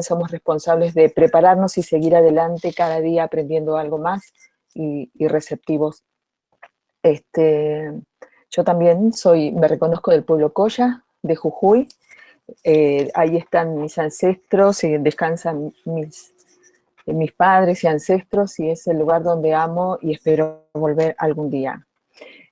somos responsables de prepararnos y seguir adelante cada día aprendiendo algo más y receptivos. Yo también me reconozco del pueblo Colla, de Jujuy. Ahí están mis ancestros y descansan mis padres y ancestros, y es el lugar donde amo y espero volver algún día.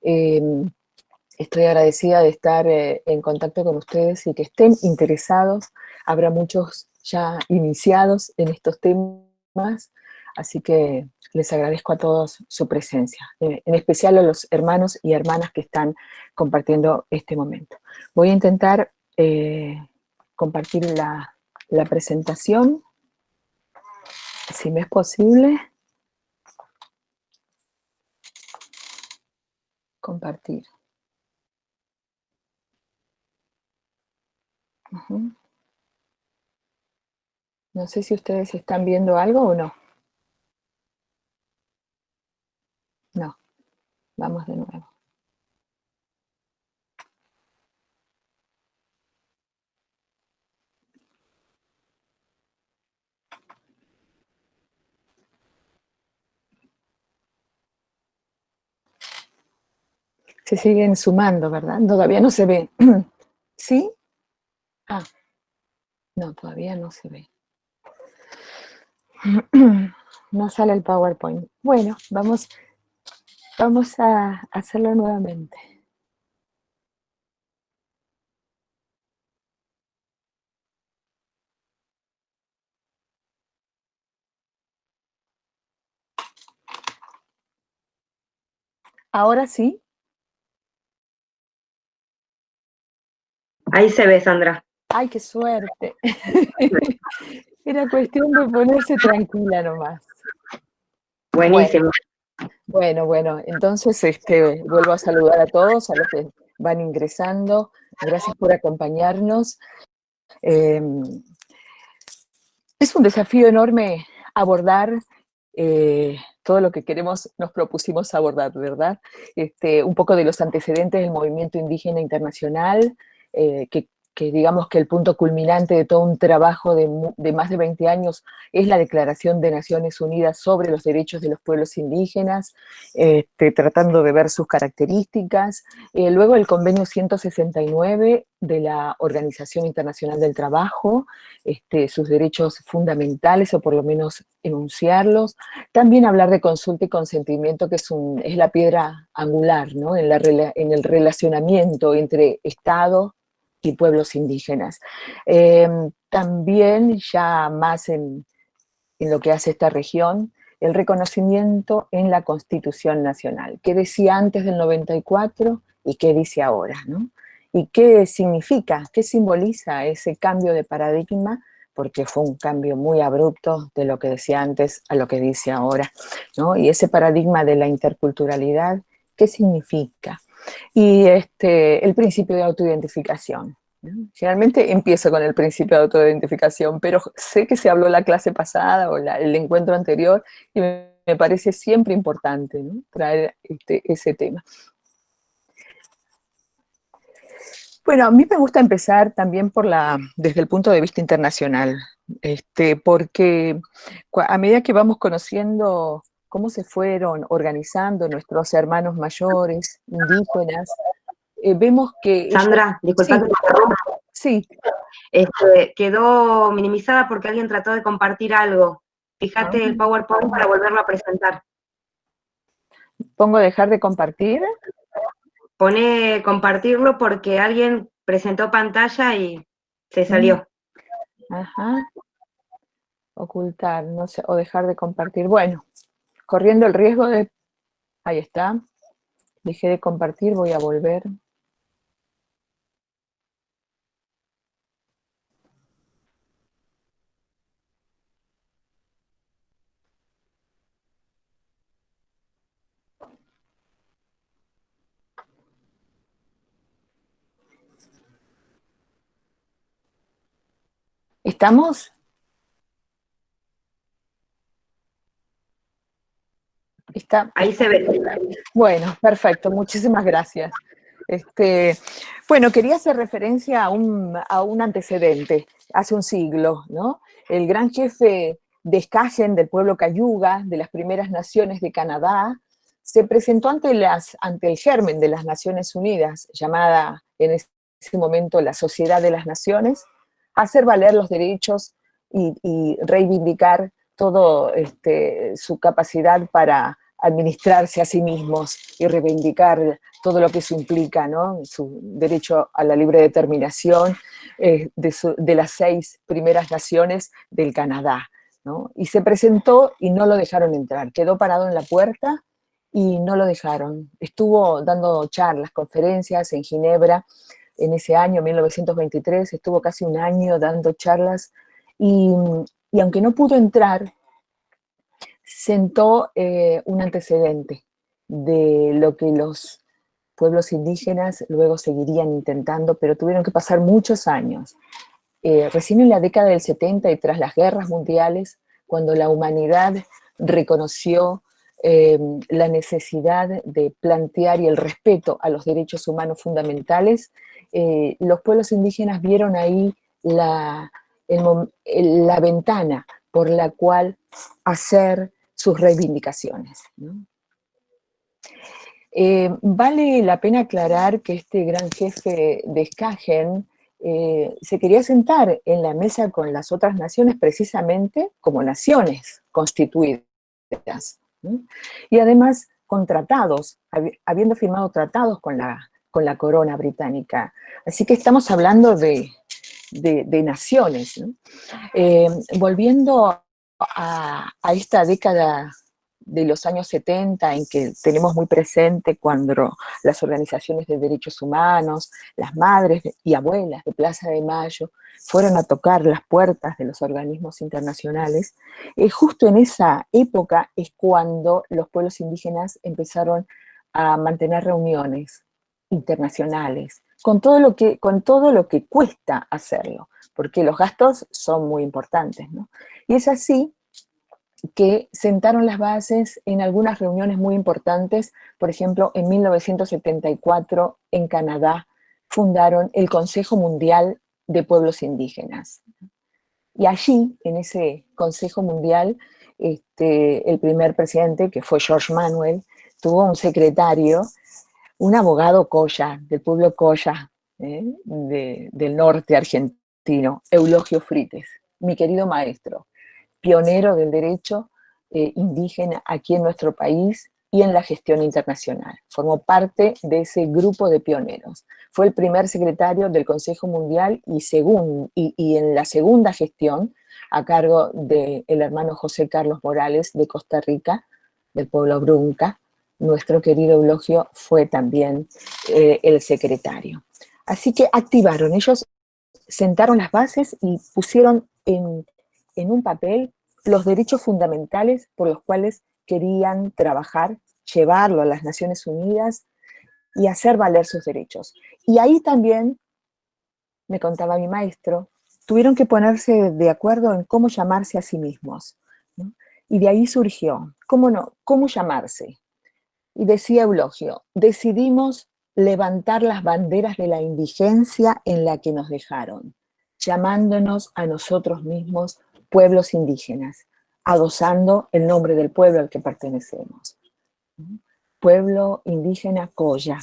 Estoy agradecida de estar en contacto con ustedes y que estén interesados. Habrá muchos ya iniciados en estos temas, así que les agradezco a todos su presencia, en especial a los hermanos y hermanas que están compartiendo este momento. Voy a intentar compartir la presentación, si me es posible. Compartir. No sé si ustedes están viendo algo o no. No. Vamos de nuevo. Se siguen sumando, ¿verdad? Todavía no se ve. ¿Sí? Ah, no, todavía no se ve. No sale el PowerPoint. Bueno, vamos a hacerlo nuevamente. ¿Ahora sí? Ahí se ve, Sandra. ¡Ay, qué suerte! Era cuestión de ponerse tranquila nomás. Buenísimo. Bueno, entonces vuelvo a saludar a todos, a los que van ingresando. Gracias por acompañarnos. Es un desafío enorme abordar todo lo que nos propusimos abordar, ¿verdad? Un poco de los antecedentes del movimiento indígena internacional, que digamos que el punto culminante de todo un trabajo de más de 20 años es la Declaración de Naciones Unidas sobre los Derechos de los Pueblos Indígenas, tratando de ver sus características. Luego el Convenio 169 de la Organización Internacional del Trabajo, sus derechos fundamentales, o por lo menos enunciarlos. También hablar de consulta y consentimiento, que es la piedra angular, ¿no? en el relacionamiento entre Estado y pueblos indígenas. También, ya más en lo que hace esta región, el reconocimiento en la Constitución Nacional. ¿Qué decía antes del 94 y qué dice ahora, ¿no? ¿Y qué significa, qué simboliza ese cambio de paradigma? Porque fue un cambio muy abrupto de lo que decía antes a lo que dice ahora, ¿no? Y ese paradigma de la interculturalidad, ¿qué significa? Y el principio de autoidentificación, ¿no? Generalmente empiezo con el principio de autoidentificación, pero sé que se habló la clase pasada o el encuentro anterior, y me parece siempre importante, ¿no? Traer ese tema. Bueno, a mí me gusta empezar también desde el punto de vista internacional, porque a medida que vamos conociendo cómo se fueron organizando nuestros hermanos mayores, indígenas, vemos que Sandra, disculpa que te interrumpa. Sí. Quedó minimizada porque alguien trató de compartir algo. Fíjate el PowerPoint para volverlo a presentar. ¿Pongo dejar de compartir? Pone compartirlo porque alguien presentó pantalla y se salió. Ajá. Ocultar, no sé, o dejar de compartir. Bueno, corriendo el riesgo de... Ahí está. Dejé de compartir, voy a volver. ¿Estamos? Ahí se ve. Bueno, perfecto, muchísimas gracias. Bueno, quería hacer referencia a un antecedente, hace un siglo, ¿no? El gran jefe de Skagen, del pueblo Cayuga, de las primeras naciones de Canadá, se presentó ante el germen de las Naciones Unidas, llamada en ese momento la Sociedad de las Naciones, a hacer valer los derechos y reivindicar todo su capacidad para administrarse a sí mismos y reivindicar todo lo que eso implica, ¿no? Su derecho a la libre determinación de las 6 primeras naciones del Canadá, ¿no? Y se presentó y no lo dejaron entrar, quedó parado en la puerta y no lo dejaron. Estuvo dando charlas, conferencias en Ginebra en ese año, 1923, estuvo casi un año dando charlas y, y aunque no pudo entrar, sentó un antecedente de lo que los pueblos indígenas luego seguirían intentando, pero tuvieron que pasar muchos años. Recién en la década del 70 y tras las guerras mundiales, cuando la humanidad reconoció la necesidad de plantear y el respeto a los derechos humanos fundamentales, los pueblos indígenas vieron ahí la ventana por la cual hacer sus reivindicaciones, ¿no? Vale la pena aclarar que este gran jefe de Skagen se quería sentar en la mesa con las otras naciones precisamente como naciones constituidas, ¿no? Y además con tratados, habiendo firmado tratados con la corona británica. Así que estamos hablando de naciones, ¿no? Volviendo a esta década de los años 70 en que tenemos muy presente cuando las organizaciones de derechos humanos, las madres y abuelas de Plaza de Mayo fueron a tocar las puertas de los organismos internacionales, justo en esa época es cuando los pueblos indígenas empezaron a mantener reuniones internacionales, con todo lo que cuesta hacerlo, porque los gastos son muy importantes, ¿no? Y es así que sentaron las bases en algunas reuniones muy importantes. Por ejemplo, en 1974 en Canadá fundaron el Consejo Mundial de Pueblos Indígenas. Y allí, en ese Consejo Mundial, el primer presidente, que fue George Manuel, tuvo un secretario, un abogado Coya, del pueblo Coya, del norte argentino, Eulogio Frites, mi querido maestro, pionero del derecho indígena aquí en nuestro país y en la gestión internacional. Formó parte de ese grupo de pioneros. Fue el primer secretario del Consejo Mundial y en la segunda gestión, a cargo del hermano José Carlos Morales de Costa Rica, del pueblo Brunca, nuestro querido Eulogio fue también el secretario. Así que activaron, ellos sentaron las bases y pusieron en un papel los derechos fundamentales por los cuales querían trabajar, llevarlo a las Naciones Unidas y hacer valer sus derechos. Y ahí también, me contaba mi maestro, tuvieron que ponerse de acuerdo en cómo llamarse a sí mismos, ¿no? Y de ahí surgió, ¿cómo llamarse? Y decía Eulogio, decidimos levantar las banderas de la indigencia en la que nos dejaron, llamándonos a nosotros mismos pueblos indígenas, adosando el nombre del pueblo al que pertenecemos. Pueblo indígena Coya,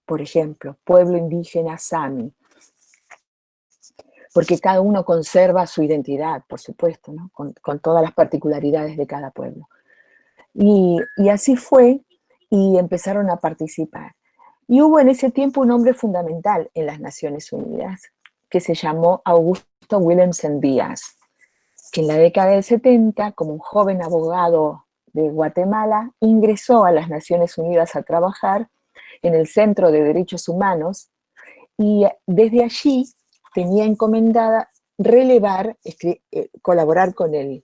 por ejemplo, pueblo indígena Sami, porque cada uno conserva su identidad, por supuesto, ¿no? con todas las particularidades de cada pueblo. Y así fue, y empezaron a participar. Y hubo en ese tiempo un hombre fundamental en las Naciones Unidas, que se llamó Augusto Willemsen Díaz, que en la década del 70, como un joven abogado de Guatemala, ingresó a las Naciones Unidas a trabajar en el Centro de Derechos Humanos, y desde allí tenía encomendada colaborar con el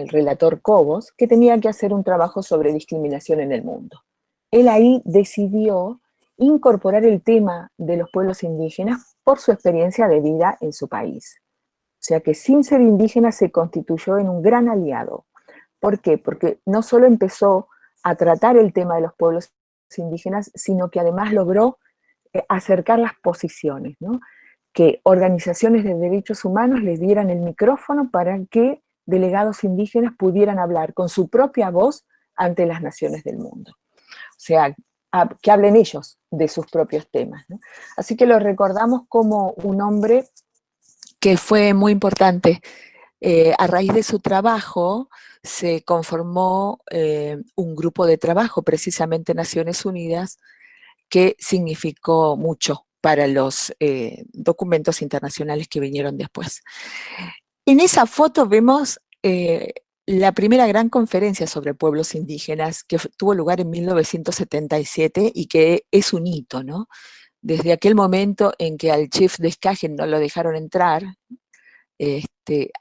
relator Cobos, que tenía que hacer un trabajo sobre discriminación en el mundo. Él ahí decidió incorporar el tema de los pueblos indígenas por su experiencia de vida en su país. O sea que sin ser indígena se constituyó en un gran aliado. ¿Por qué? Porque no solo empezó a tratar el tema de los pueblos indígenas, sino que además logró acercar las posiciones, ¿no? Que organizaciones de derechos humanos les dieran el micrófono para que delegados indígenas pudieran hablar con su propia voz ante las naciones del mundo. O sea, que hablen ellos de sus propios temas, ¿no? Así que lo recordamos como un hombre que fue muy importante. A raíz de su trabajo se conformó un grupo de trabajo, precisamente Naciones Unidas, que significó mucho para los documentos internacionales que vinieron después. En esa foto vemos la primera gran conferencia sobre pueblos indígenas que tuvo lugar en 1977 y que es un hito, ¿no? Desde aquel momento en que al chief de Skagen no lo dejaron entrar,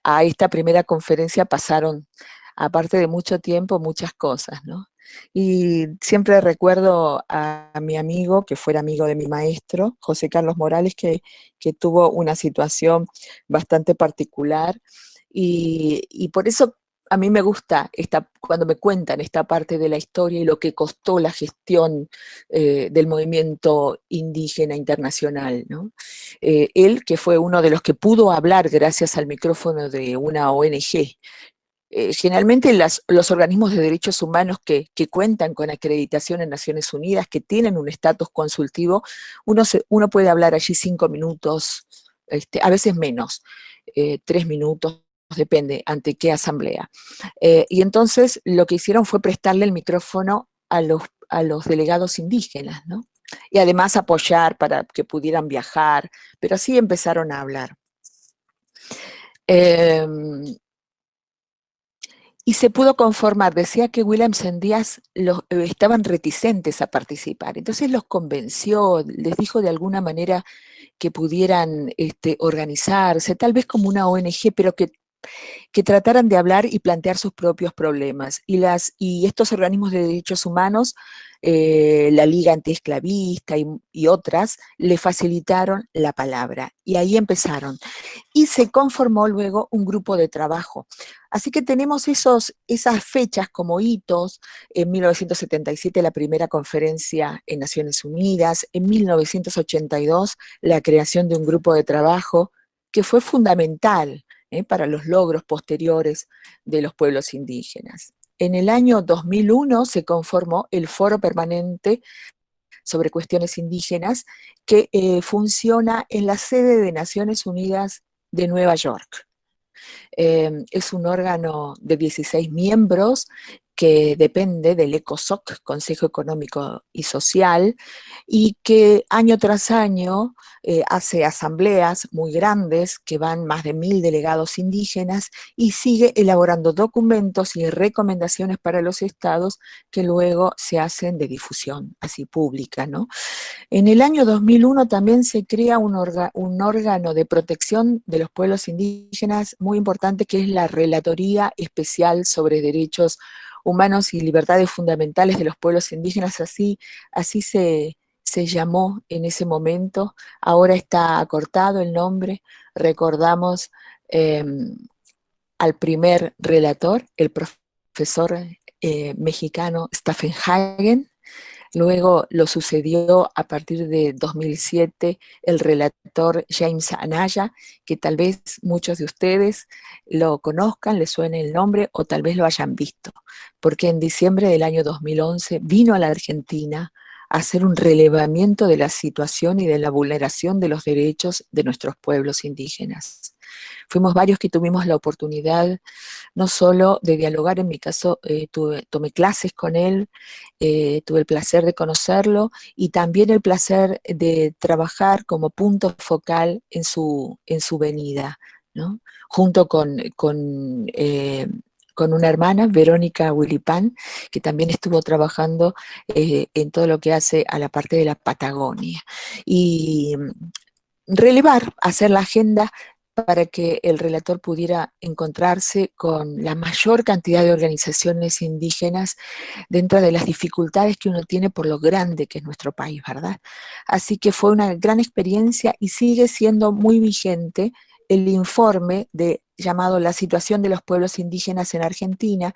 a esta primera conferencia pasaron, aparte de mucho tiempo, muchas cosas, ¿no? Y siempre recuerdo a mi amigo, que fuera amigo de mi maestro, José Carlos Morales, que tuvo una situación bastante particular, y por eso a mí me gusta cuando me cuentan esta parte de la historia y lo que costó la gestión del movimiento indígena internacional, ¿no? Él, que fue uno de los que pudo hablar gracias al micrófono de una ONG. Generalmente los organismos de derechos humanos que cuentan con acreditación en Naciones Unidas, que tienen un estatus consultivo, uno puede hablar allí 5 minutos, a veces menos, 3 minutos, depende ante qué asamblea. Y entonces lo que hicieron fue prestarle el micrófono a los delegados indígenas, ¿no? Y además apoyar para que pudieran viajar, pero así empezaron a hablar. Y se pudo conformar, decía que Willemsen Díaz estaban reticentes a participar, entonces los convenció, les dijo de alguna manera que pudieran organizarse, tal vez como una ONG, pero que trataran de hablar y plantear sus propios problemas. Y estos organismos de derechos humanos, la Liga Antiesclavista y otras, le facilitaron la palabra. Y ahí empezaron. Y se conformó luego un grupo de trabajo. Así que tenemos esas fechas como hitos. En 1977 la primera conferencia en Naciones Unidas, en 1982 la creación de un grupo de trabajo que fue fundamental para los logros posteriores de los pueblos indígenas. En el año 2001 se conformó el Foro Permanente sobre Cuestiones Indígenas, que funciona en la sede de Naciones Unidas de Nueva York. Es un órgano de 16 miembros que depende del ECOSOC, Consejo Económico y Social, y que año tras año hace asambleas muy grandes, que van más de 1000 delegados indígenas, y sigue elaborando documentos y recomendaciones para los estados que luego se hacen de difusión, así pública, ¿no? En el año 2001 también se crea un órgano de protección de los pueblos indígenas muy importante, que es la Relatoría Especial sobre Derechos Humanos y Libertades Fundamentales de los Pueblos Indígenas, así se llamó en ese momento. Ahora está acortado el nombre. Recordamos al primer relator, el profesor mexicano Stephen Hagen. Luego lo sucedió a partir de 2007 el relator James Anaya, que tal vez muchos de ustedes lo conozcan, les suene el nombre o tal vez lo hayan visto, porque en diciembre del año 2011 vino a la Argentina a hacer un relevamiento de la situación y de la vulneración de los derechos de nuestros pueblos indígenas. Fuimos varios que tuvimos la oportunidad no solo de dialogar, en mi caso tomé clases con él, tuve el placer de conocerlo y también el placer de trabajar como punto focal en su venida, ¿no? Junto con una hermana, Verónica Wilipán, que también estuvo trabajando en todo lo que hace a la parte de la Patagonia. Y relevar, hacer la agenda para que el relator pudiera encontrarse con la mayor cantidad de organizaciones indígenas dentro de las dificultades que uno tiene por lo grande que es nuestro país, ¿verdad? Así que fue una gran experiencia y sigue siendo muy vigente el informe llamado La situación de los pueblos indígenas en Argentina,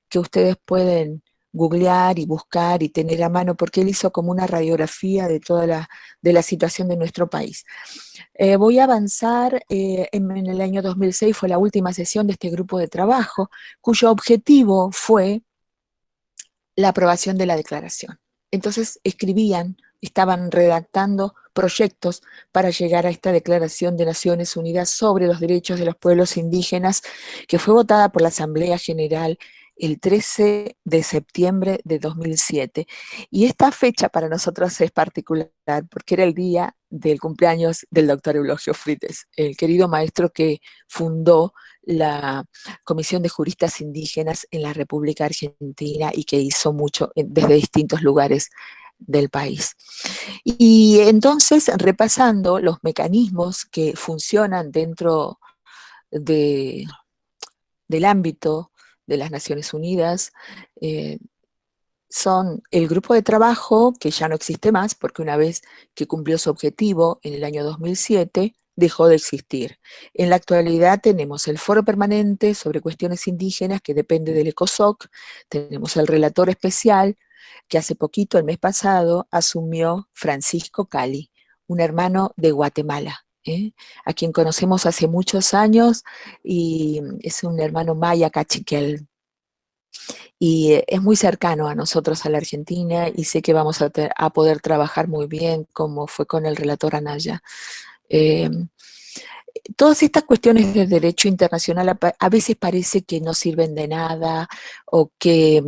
que ustedes pueden googlear y buscar y tener a mano, porque él hizo como una radiografía de toda de la situación de nuestro país. Voy a avanzar, en el año 2006 fue la última sesión de este grupo de trabajo, cuyo objetivo fue la aprobación de la declaración. Entonces estaban redactando proyectos para llegar a esta Declaración de Naciones Unidas sobre los derechos de los pueblos indígenas, que fue votada por la Asamblea General el 13 de septiembre de 2007. Y esta fecha para nosotros es particular porque era el día del cumpleaños del doctor Eulogio Frites, el querido maestro que fundó la Comisión de Juristas Indígenas en la República Argentina y que hizo mucho desde distintos lugares del país. Y entonces, repasando los mecanismos que funcionan dentro de, del ámbito de las Naciones Unidas, son el grupo de trabajo, que ya no existe más, porque una vez que cumplió su objetivo en el año 2007, dejó de existir. En la actualidad tenemos el Foro Permanente sobre Cuestiones Indígenas, que depende del ECOSOC, tenemos el relator especial, que hace poquito, el mes pasado, asumió Francisco Cali, un hermano de Guatemala, a quien conocemos hace muchos años, y es un hermano maya cachiquel, y es muy cercano a nosotros, a la Argentina, y sé que vamos a poder trabajar muy bien, como fue con el relator Anaya. Eh, Todas estas cuestiones de derecho internacional a veces parece que no sirven de nada, o que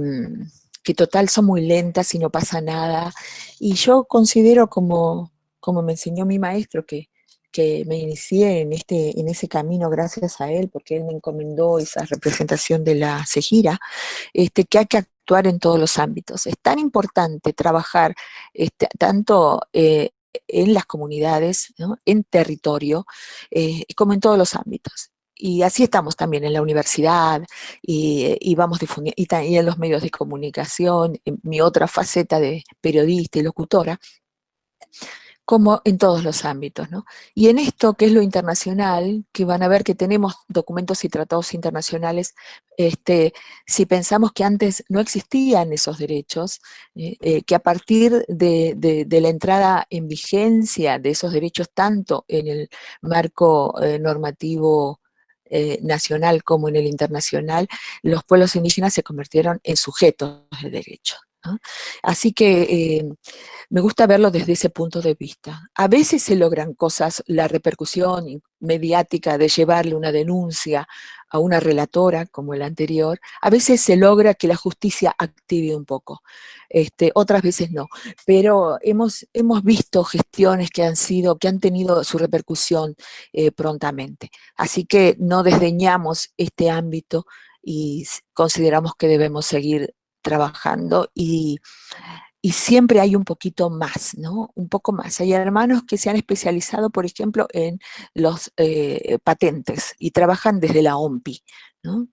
total son muy lentas y no pasa nada, y yo considero, como me enseñó mi maestro, que me inicié en ese camino gracias a él, porque él me encomendó esa representación de la CEJIRA, que hay que actuar en todos los ámbitos. Es tan importante trabajar tanto en las comunidades, ¿no?, en territorio, como en todos los ámbitos. Y así estamos también en la universidad y vamos difundiendo, y en los medios de comunicación, en mi otra faceta de periodista y locutora, como en todos los ámbitos, ¿no? Y en esto, que es lo internacional, que van a ver que tenemos documentos y tratados internacionales, si pensamos que antes no existían esos derechos, que a partir de la entrada en vigencia de esos derechos, tanto en el marco normativo nacional como en el internacional, los pueblos indígenas se convirtieron en sujetos de derecho, ¿no? Así que me gusta verlo desde ese punto de vista. A veces se logran cosas, la repercusión mediática de llevarle una denuncia a una relatora como el anterior, a veces se logra que la justicia active un poco, otras veces no, pero hemos visto gestiones que han tenido su repercusión prontamente. Así que no desdeñamos este ámbito y consideramos que debemos seguir trabajando, y siempre hay un poquito más, ¿no? Un poco más. Hay hermanos que se han especializado, por ejemplo, en los patentes y trabajan desde la OMPI, ¿no?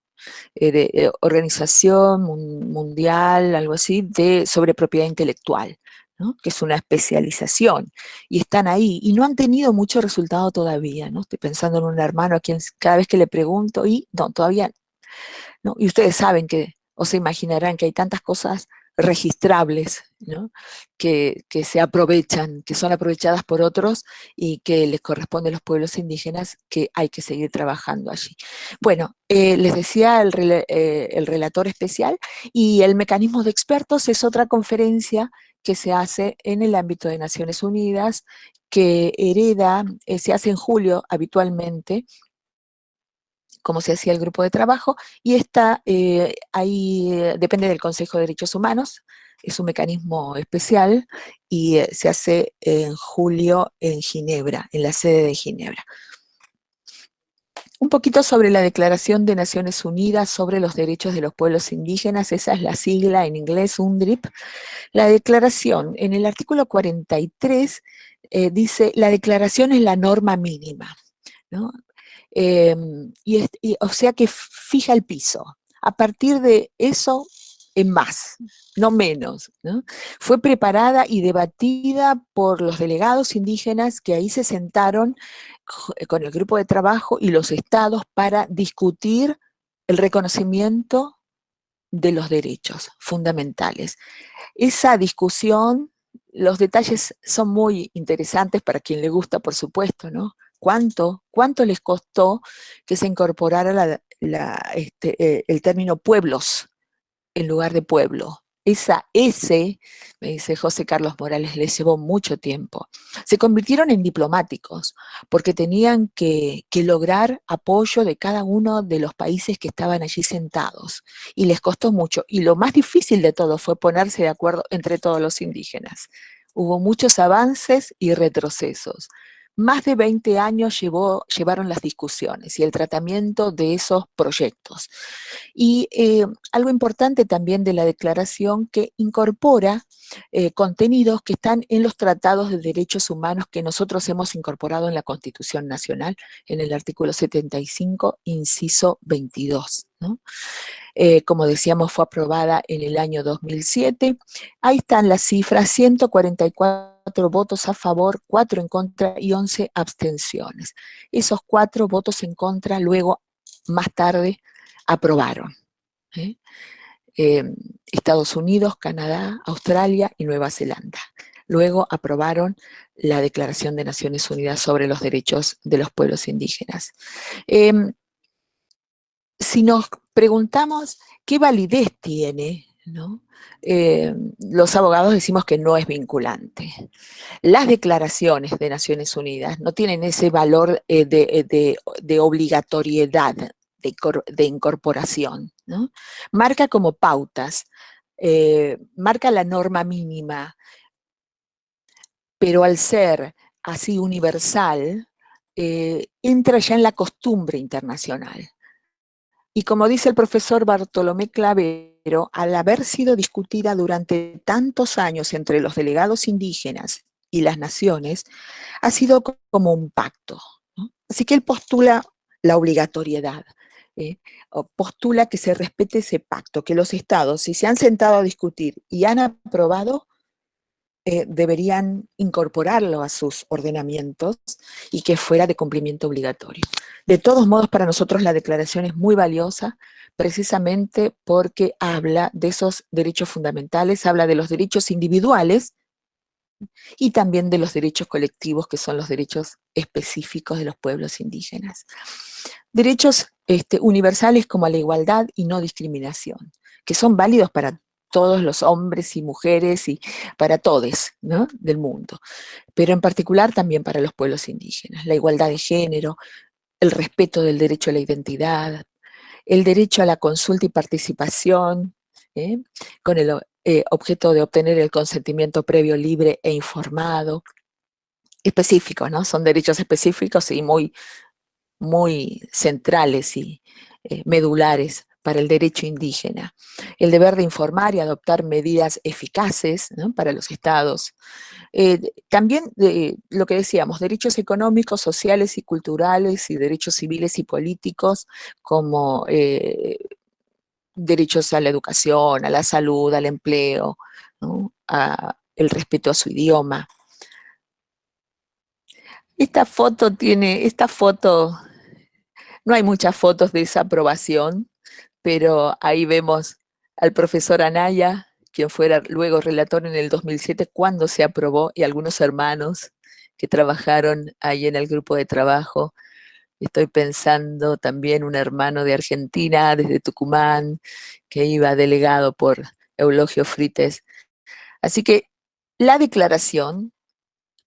Organización Mundial, algo así, sobre propiedad intelectual, ¿no?, que es una especialización, y están ahí, y no han tenido mucho resultado todavía, ¿no? Estoy pensando en un hermano a quien cada vez que le pregunto, y no, todavía no. Y ustedes saben o se imaginarán que hay tantas cosas registrables, ¿no?, que se aprovechan, que son aprovechadas por otros y que les corresponde a los pueblos indígenas, que hay que seguir trabajando allí. Bueno, les decía el relator especial, y el mecanismo de expertos es otra conferencia que se hace en el ámbito de Naciones Unidas, que se hace en julio habitualmente, como se hacía el grupo de trabajo, y está ahí, depende del Consejo de Derechos Humanos, es un mecanismo especial, y se hace en julio en Ginebra, en la sede de Ginebra. Un poquito sobre la Declaración de Naciones Unidas sobre los Derechos de los Pueblos Indígenas, esa es la sigla en inglés, UNDRIP. La declaración, en el artículo 43, dice: la declaración es la norma mínima, ¿no? O sea que fija el piso. A partir de eso, en más, no menos, ¿no? Fue preparada y debatida por los delegados indígenas que ahí se sentaron con el grupo de trabajo y los estados para discutir el reconocimiento de los derechos fundamentales. Esa discusión, los detalles son muy interesantes para quien le gusta, por supuesto, ¿no? ¿Cuánto les costó que se incorporara el término pueblos en lugar de pueblo? Esa S, me dice José Carlos Morales, les llevó mucho tiempo. Se convirtieron en diplomáticos porque tenían que lograr apoyo de cada uno de los países que estaban allí sentados y les costó mucho. Y lo más difícil de todo fue ponerse de acuerdo entre todos los indígenas. Hubo muchos avances y retrocesos. Más de 20 años llevaron las discusiones y el tratamiento de esos proyectos. Y algo importante también de la declaración que incorpora contenidos que están en los tratados de derechos humanos que nosotros hemos incorporado en la Constitución Nacional, en el artículo 75, inciso 22, ¿no? Como decíamos, fue aprobada en el año 2007. Ahí están las cifras: 144 votos a favor, 4 en contra y 11 abstenciones. Esos 4 votos en contra luego, más tarde, aprobaron. Estados Unidos, Canadá, Australia y Nueva Zelanda. Luego aprobaron la Declaración de Naciones Unidas sobre los Derechos de los Pueblos Indígenas. Si nos preguntamos qué validez tiene, ¿no? Los abogados decimos que no es vinculante. Las declaraciones de Naciones Unidas no tienen ese valor de obligatoriedad, de incorporación, ¿no? Marca como pautas, marca la norma mínima, pero al ser así universal, entra ya en la costumbre internacional. Y como dice el profesor Bartolomé Clavero, al haber sido discutida durante tantos años entre los delegados indígenas y las naciones, ha sido como un pacto, ¿no? Así que él postula la obligatoriedad, o postula que se respete ese pacto, que los estados, si se han sentado a discutir y han aprobado, deberían incorporarlo a sus ordenamientos y que fuera de cumplimiento obligatorio. De todos modos, para nosotros la declaración es muy valiosa, precisamente porque habla de esos derechos fundamentales, habla de los derechos individuales y también de los derechos colectivos, que son los derechos específicos de los pueblos indígenas. Derechos universales como la igualdad y no discriminación, que son válidos para todos los hombres y mujeres y para todos, ¿no?, del mundo, pero en particular también para los pueblos indígenas. La igualdad de género, el respeto del derecho a la identidad, el derecho a la consulta y participación, con el objeto de obtener el consentimiento previo, libre e informado, específicos, ¿no? Son derechos específicos y muy, muy centrales y medulares para el derecho indígena. El deber de informar y adoptar medidas eficaces, ¿no?, para los estados. También lo que decíamos, derechos económicos, sociales y culturales y derechos civiles y políticos, como derechos a la educación, a la salud, al empleo, ¿no?, el respeto a su idioma. Esta foto, no hay muchas fotos de esa aprobación, pero ahí vemos al profesor Anaya, quien fuera luego relator en el 2007, cuando se aprobó, y algunos hermanos que trabajaron ahí en el grupo de trabajo. Estoy pensando también un hermano de Argentina, desde Tucumán, que iba delegado por Eulogio Frites. Así que la declaración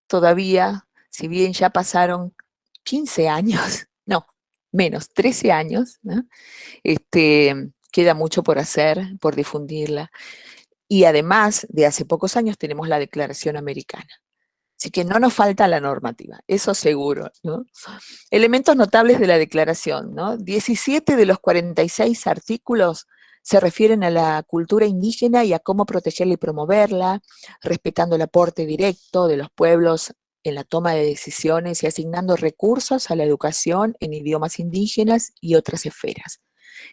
todavía, si bien ya pasaron 15 años, no, menos, 13 años, ¿no?, queda mucho por hacer, por difundirla. Y además, de hace pocos años tenemos la Declaración Americana. Así que no nos falta la normativa, eso seguro, ¿no? Elementos notables de la declaración, ¿no? 17 de los 46 artículos se refieren a la cultura indígena y a cómo protegerla y promoverla, respetando el aporte directo de los pueblos en la toma de decisiones y asignando recursos a la educación en idiomas indígenas y otras esferas.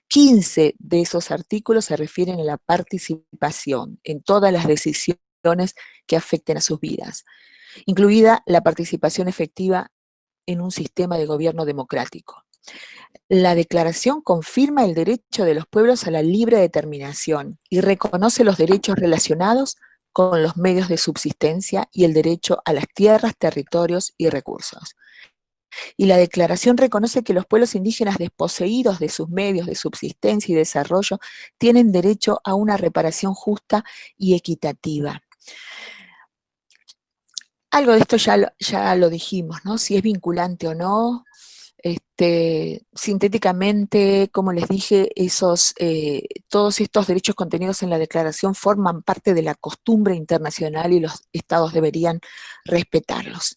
15 de esos artículos se refieren a la participación en todas las decisiones que afecten a sus vidas, incluida la participación efectiva en un sistema de gobierno democrático. La declaración confirma el derecho de los pueblos a la libre determinación y reconoce los derechos relacionados con los medios de subsistencia y el derecho a las tierras, territorios y recursos. Y la declaración reconoce que los pueblos indígenas desposeídos de sus medios de subsistencia y desarrollo tienen derecho a una reparación justa y equitativa. Algo de esto ya lo dijimos, ¿no? Si es vinculante o no. Sintéticamente, como les dije, todos estos derechos contenidos en la declaración forman parte de la costumbre internacional y los estados deberían respetarlos.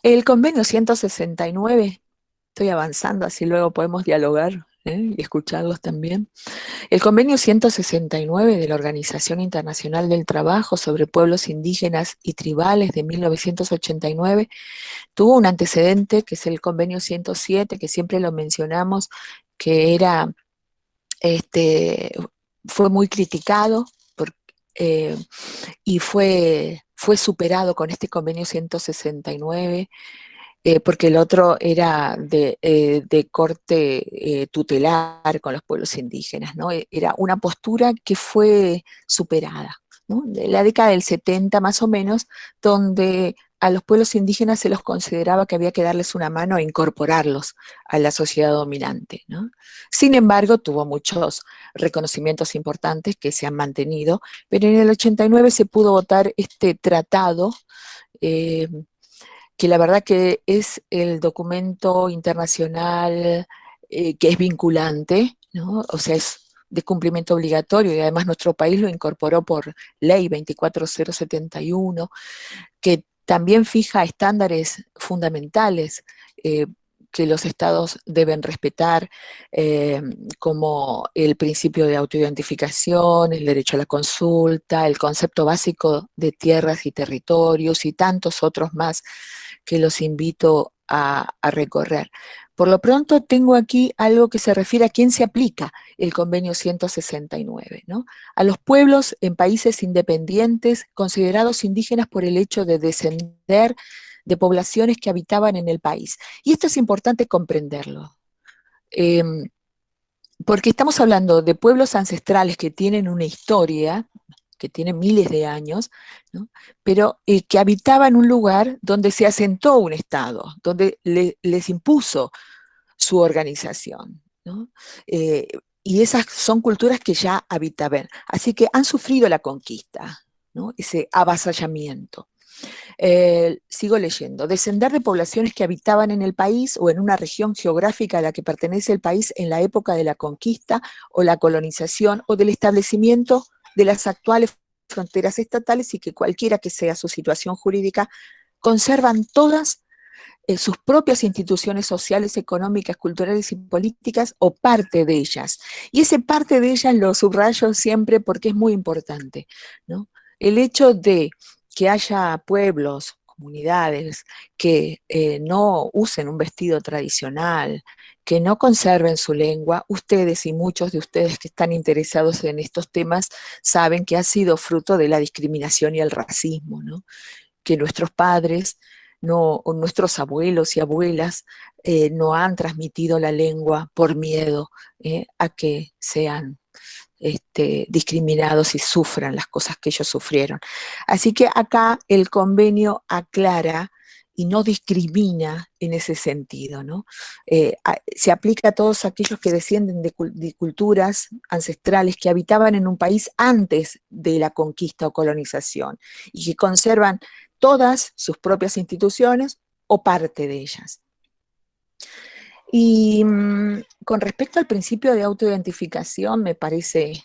El convenio 169, estoy avanzando, así luego podemos dialogar y escucharlos también. El convenio 169 de la Organización Internacional del Trabajo sobre Pueblos Indígenas y Tribales de 1989 tuvo un antecedente, que es el convenio 107, que siempre lo mencionamos, que era, fue muy criticado y fue superado con este convenio 169, porque el otro era de corte tutelar con los pueblos indígenas, ¿no? Era una postura que fue superada, ¿no? De la década del 70 más o menos, donde a los pueblos indígenas se los consideraba que había que darles una mano e incorporarlos a la sociedad dominante, ¿no? Sin embargo, tuvo muchos reconocimientos importantes que se han mantenido, pero en el 89 se pudo votar este tratado, que la verdad que es el documento internacional que es vinculante, ¿no? O sea, es de cumplimiento obligatorio y además nuestro país lo incorporó por ley 24071, que también fija estándares fundamentales que los estados deben respetar, como el principio de autoidentificación, el derecho a la consulta, el concepto básico de tierras y territorios y tantos otros más que los invito a recorrer. Por lo pronto tengo aquí algo que se refiere a quién se aplica el convenio 169, ¿no? A los pueblos en países independientes considerados indígenas por el hecho de descender de poblaciones que habitaban en el país. Y esto es importante comprenderlo, porque estamos hablando de pueblos ancestrales que tienen una historia, que tienen miles de años, ¿no? Pero que habitaban un lugar donde se asentó un Estado, donde les impuso su organización, ¿no? Y esas son culturas que ya habitaban, así que han sufrido la conquista, ¿no? Ese avasallamiento. Sigo leyendo. Descender de poblaciones que habitaban en el país o en una región geográfica a la que pertenece el país en la época de la conquista o la colonización o del establecimiento de las actuales fronteras estatales y que cualquiera que sea su situación jurídica, conservan todas sus propias instituciones sociales, económicas, culturales y políticas o parte de ellas. Y ese parte de ellas lo subrayo siempre porque es muy importante, ¿no? El hecho de que haya pueblos, comunidades que no usen un vestido tradicional, que no conserven su lengua, ustedes y muchos de ustedes que están interesados en estos temas saben que ha sido fruto de la discriminación y el racismo, ¿no? Que nuestros padres no, o nuestros abuelos y abuelas no han transmitido la lengua por miedo a que sean discriminados y sufran las cosas que ellos sufrieron. Así que acá el convenio aclara y no discrimina en ese sentido, ¿no? Se aplica a todos aquellos que descienden de culturas ancestrales que habitaban en un país antes de la conquista o colonización y que conservan todas sus propias instituciones o parte de ellas. Y con respecto al principio de autoidentificación, me parece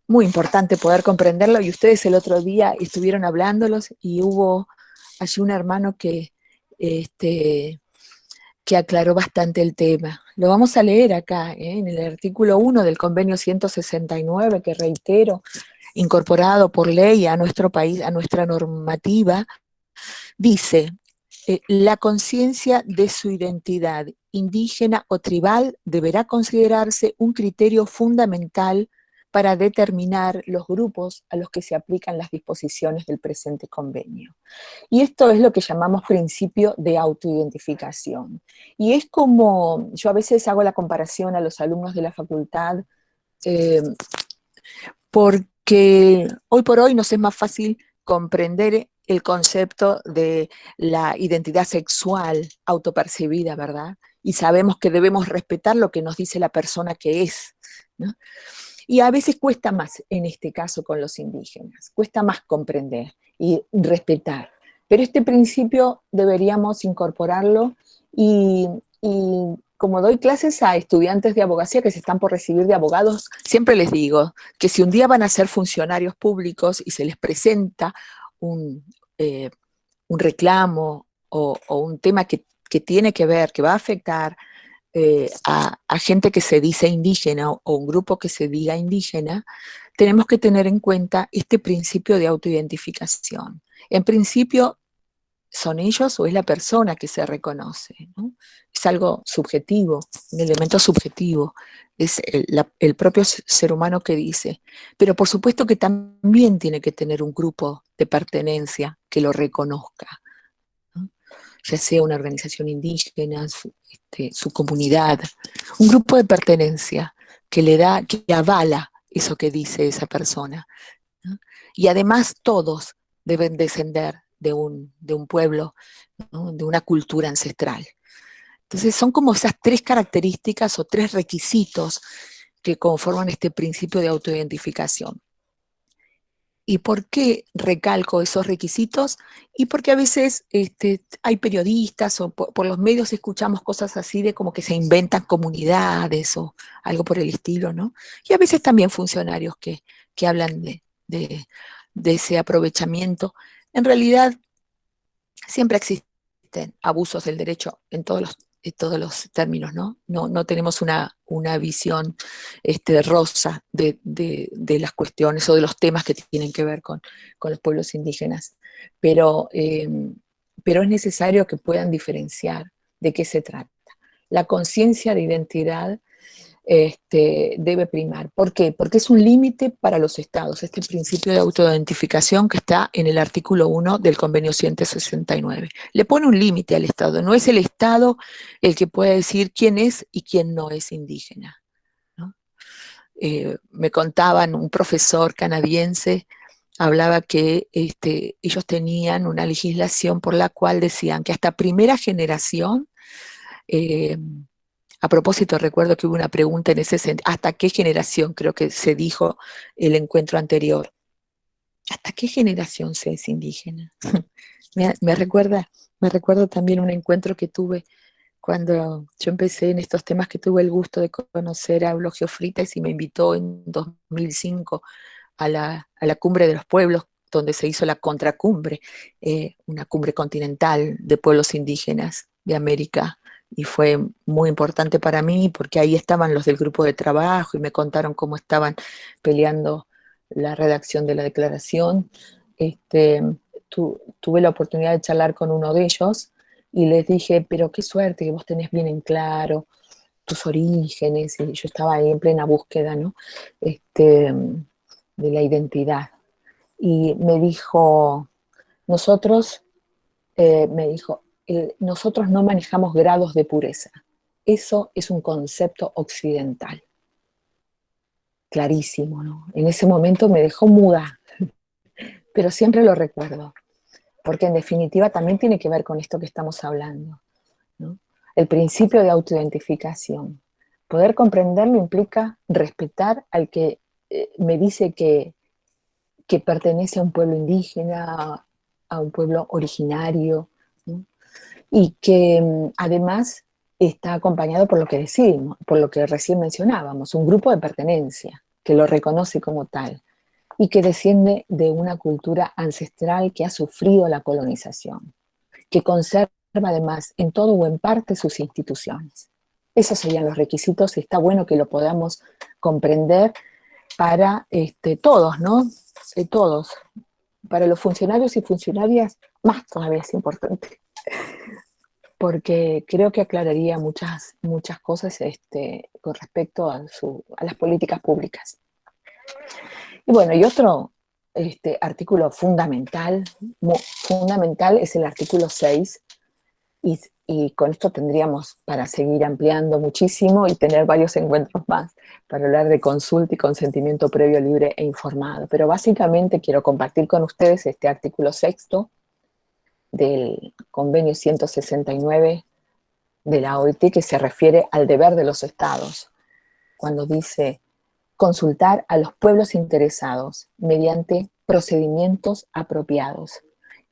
muy importante poder comprenderlo, y ustedes el otro día estuvieron hablándolos y hubo allí un hermano que aclaró bastante el tema. Lo vamos a leer acá, en el artículo 1 del convenio 169, que reitero, incorporado por ley a nuestro país, a nuestra normativa, dice: la conciencia de su identidad indígena o tribal deberá considerarse un criterio fundamental para determinar los grupos a los que se aplican las disposiciones del presente convenio. Y esto es lo que llamamos principio de autoidentificación. Y es como, yo a veces hago la comparación a los alumnos de la facultad, eh, porque hoy por hoy nos es más fácil comprender el concepto de la identidad sexual autopercibida, ¿verdad? Y sabemos que debemos respetar lo que nos dice la persona que es, ¿no? Y a veces cuesta más, en este caso con los indígenas, cuesta más comprender y respetar. Pero este principio deberíamos incorporarlo y como doy clases a estudiantes de abogacía que se están por recibir de abogados, siempre les digo que si un día van a ser funcionarios públicos y se les presenta un, eh, un reclamo o un tema que tiene que ver, que va a afectar a gente que se dice indígena o un grupo que se diga indígena, tenemos que tener en cuenta este principio de autoidentificación. En principio, ¿son ellos o es la persona que se reconoce? ¿No? Es algo subjetivo, un elemento subjetivo, es el propio ser humano que dice. Pero por supuesto que también tiene que tener un grupo de pertenencia que lo reconozca, ¿no? Ya sea una organización indígena, su comunidad, un grupo de pertenencia que le da, que avala eso que dice esa persona, ¿no? Y además todos deben descender de un pueblo, ¿no? De una cultura ancestral. Entonces son como esas tres características o tres requisitos que conforman este principio de autoidentificación. ¿Y por qué recalco esos requisitos? Y porque a veces hay periodistas o por los medios escuchamos cosas así de como que se inventan comunidades o algo por el estilo, ¿no? Y a veces también funcionarios que hablan de ese aprovechamiento. En realidad siempre existen abusos del derecho en todos los términos, ¿no? No tenemos una visión rosa de las cuestiones o de los temas que tienen que ver con los pueblos indígenas, pero es necesario que puedan diferenciar de qué se trata. La conciencia de identidad debe primar. ¿Por qué? Porque es un límite para los estados, este principio de autoidentificación que está en el artículo 1 del convenio 169. Le pone un límite al estado, no es el estado el que puede decir quién es y quién no es indígena, ¿no? Me contaban, un profesor canadiense hablaba que ellos tenían una legislación por la cual decían que hasta primera generación, eh, a propósito, recuerdo que hubo una pregunta en ese sentido, ¿hasta qué generación? Creo que se dijo el encuentro anterior. ¿Hasta qué generación se es indígena? me recuerdo también un encuentro que tuve cuando yo empecé en estos temas, que tuve el gusto de conocer a Eulogio Frites y me invitó en 2005 a la Cumbre de los Pueblos, donde se hizo la contracumbre, una cumbre continental de pueblos indígenas de América. Y fue muy importante para mí porque ahí estaban los del grupo de trabajo y me contaron cómo estaban peleando la redacción de la declaración. Este, tuve la oportunidad de charlar con uno de ellos y les dije, pero qué suerte que vos tenés bien en claro tus orígenes, y yo estaba ahí en plena búsqueda, ¿no? De la identidad. Y me dijo, nosotros, nosotros no manejamos grados de pureza. Eso es un concepto occidental. Clarísimo, ¿no? En ese momento me dejó muda, pero siempre lo recuerdo, porque en definitiva también tiene que ver con esto que estamos hablando, ¿no? El principio de autoidentificación. Poder comprenderlo implica respetar al que me dice que pertenece a un pueblo indígena, a un pueblo originario, ¿no? Y que además está acompañado por lo que decimos, por lo que recién mencionábamos, un grupo de pertenencia que lo reconoce como tal y que desciende de una cultura ancestral que ha sufrido la colonización, que conserva además en todo o en parte sus instituciones. Esos serían los requisitos y está bueno que lo podamos comprender para todos, ¿no? Todos. Para los funcionarios y funcionarias, más todavía es importante, porque creo que aclararía muchas cosas con respecto a las políticas públicas. Y bueno, y otro artículo fundamental es el artículo 6, y con esto tendríamos para seguir ampliando muchísimo y tener varios encuentros más para hablar de consulta y consentimiento previo, libre e informado. Pero básicamente quiero compartir con ustedes este artículo 6 del convenio 169 de la OIT, que se refiere al deber de los estados, cuando dice consultar a los pueblos interesados mediante procedimientos apropiados,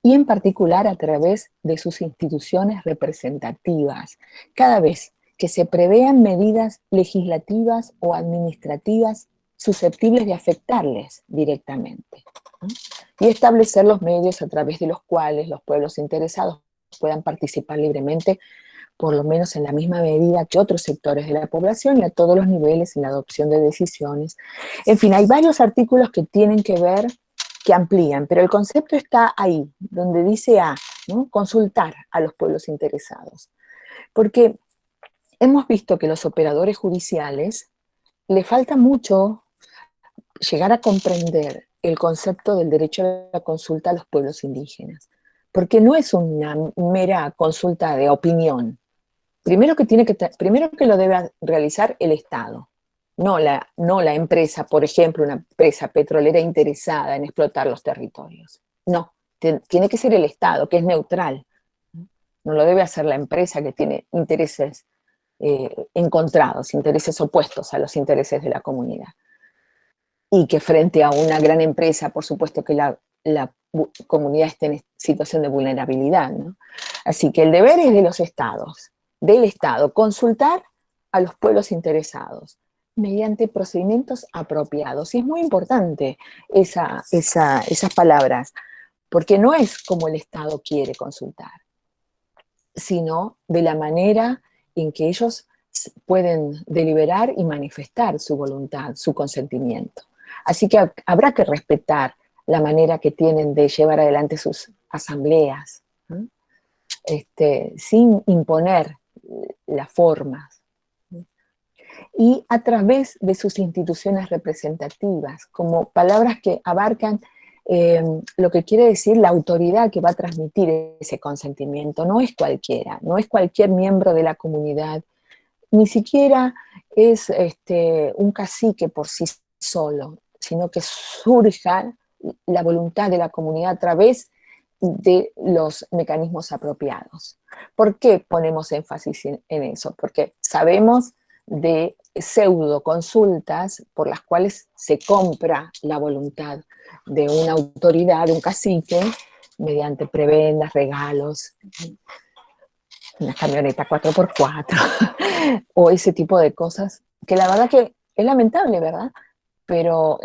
y en particular a través de sus instituciones representativas, cada vez que se prevean medidas legislativas o administrativas susceptibles de afectarles directamente, ¿no? Y establecer los medios a través de los cuales los pueblos interesados puedan participar libremente, por lo menos en la misma medida que otros sectores de la población y a todos los niveles en la adopción de decisiones. En fin, hay varios artículos que tienen que ver, que amplían, pero el concepto está ahí, donde dice ¿no? Consultar a los pueblos interesados. Porque hemos visto que los operadores judiciales le falta mucho llegar a comprender el concepto del derecho a la consulta a los pueblos indígenas, porque no es una mera consulta de opinión. Primero que lo debe realizar el Estado, no la empresa, por ejemplo, una empresa petrolera interesada en explotar los territorios. No, tiene que ser el Estado, que es neutral. No lo debe hacer la empresa, que tiene intereses encontrados, intereses opuestos a los intereses de la comunidad. Y que frente a una gran empresa, por supuesto que la comunidad está en situación de vulnerabilidad, ¿no? Así que el deber es de los estados, del Estado, consultar a los pueblos interesados mediante procedimientos apropiados. Y es muy importante esas palabras, porque no es como el Estado quiere consultar, sino de la manera en que ellos pueden deliberar y manifestar su voluntad, su consentimiento. Así que habrá que respetar la manera que tienen de llevar adelante sus asambleas, ¿no? Sin imponer las formas, ¿no? Y a través de sus instituciones representativas, como palabras que abarcan lo que quiere decir la autoridad que va a transmitir ese consentimiento. No es cualquiera, no es cualquier miembro de la comunidad, ni siquiera es un cacique por sí solo, sino que surja la voluntad de la comunidad a través de los mecanismos apropiados. ¿Por qué ponemos énfasis en eso? Porque sabemos de pseudo consultas por las cuales se compra la voluntad de una autoridad, de un cacique, mediante prebendas, regalos, una camioneta 4x4, o ese tipo de cosas, que la verdad que es lamentable, ¿verdad? Pero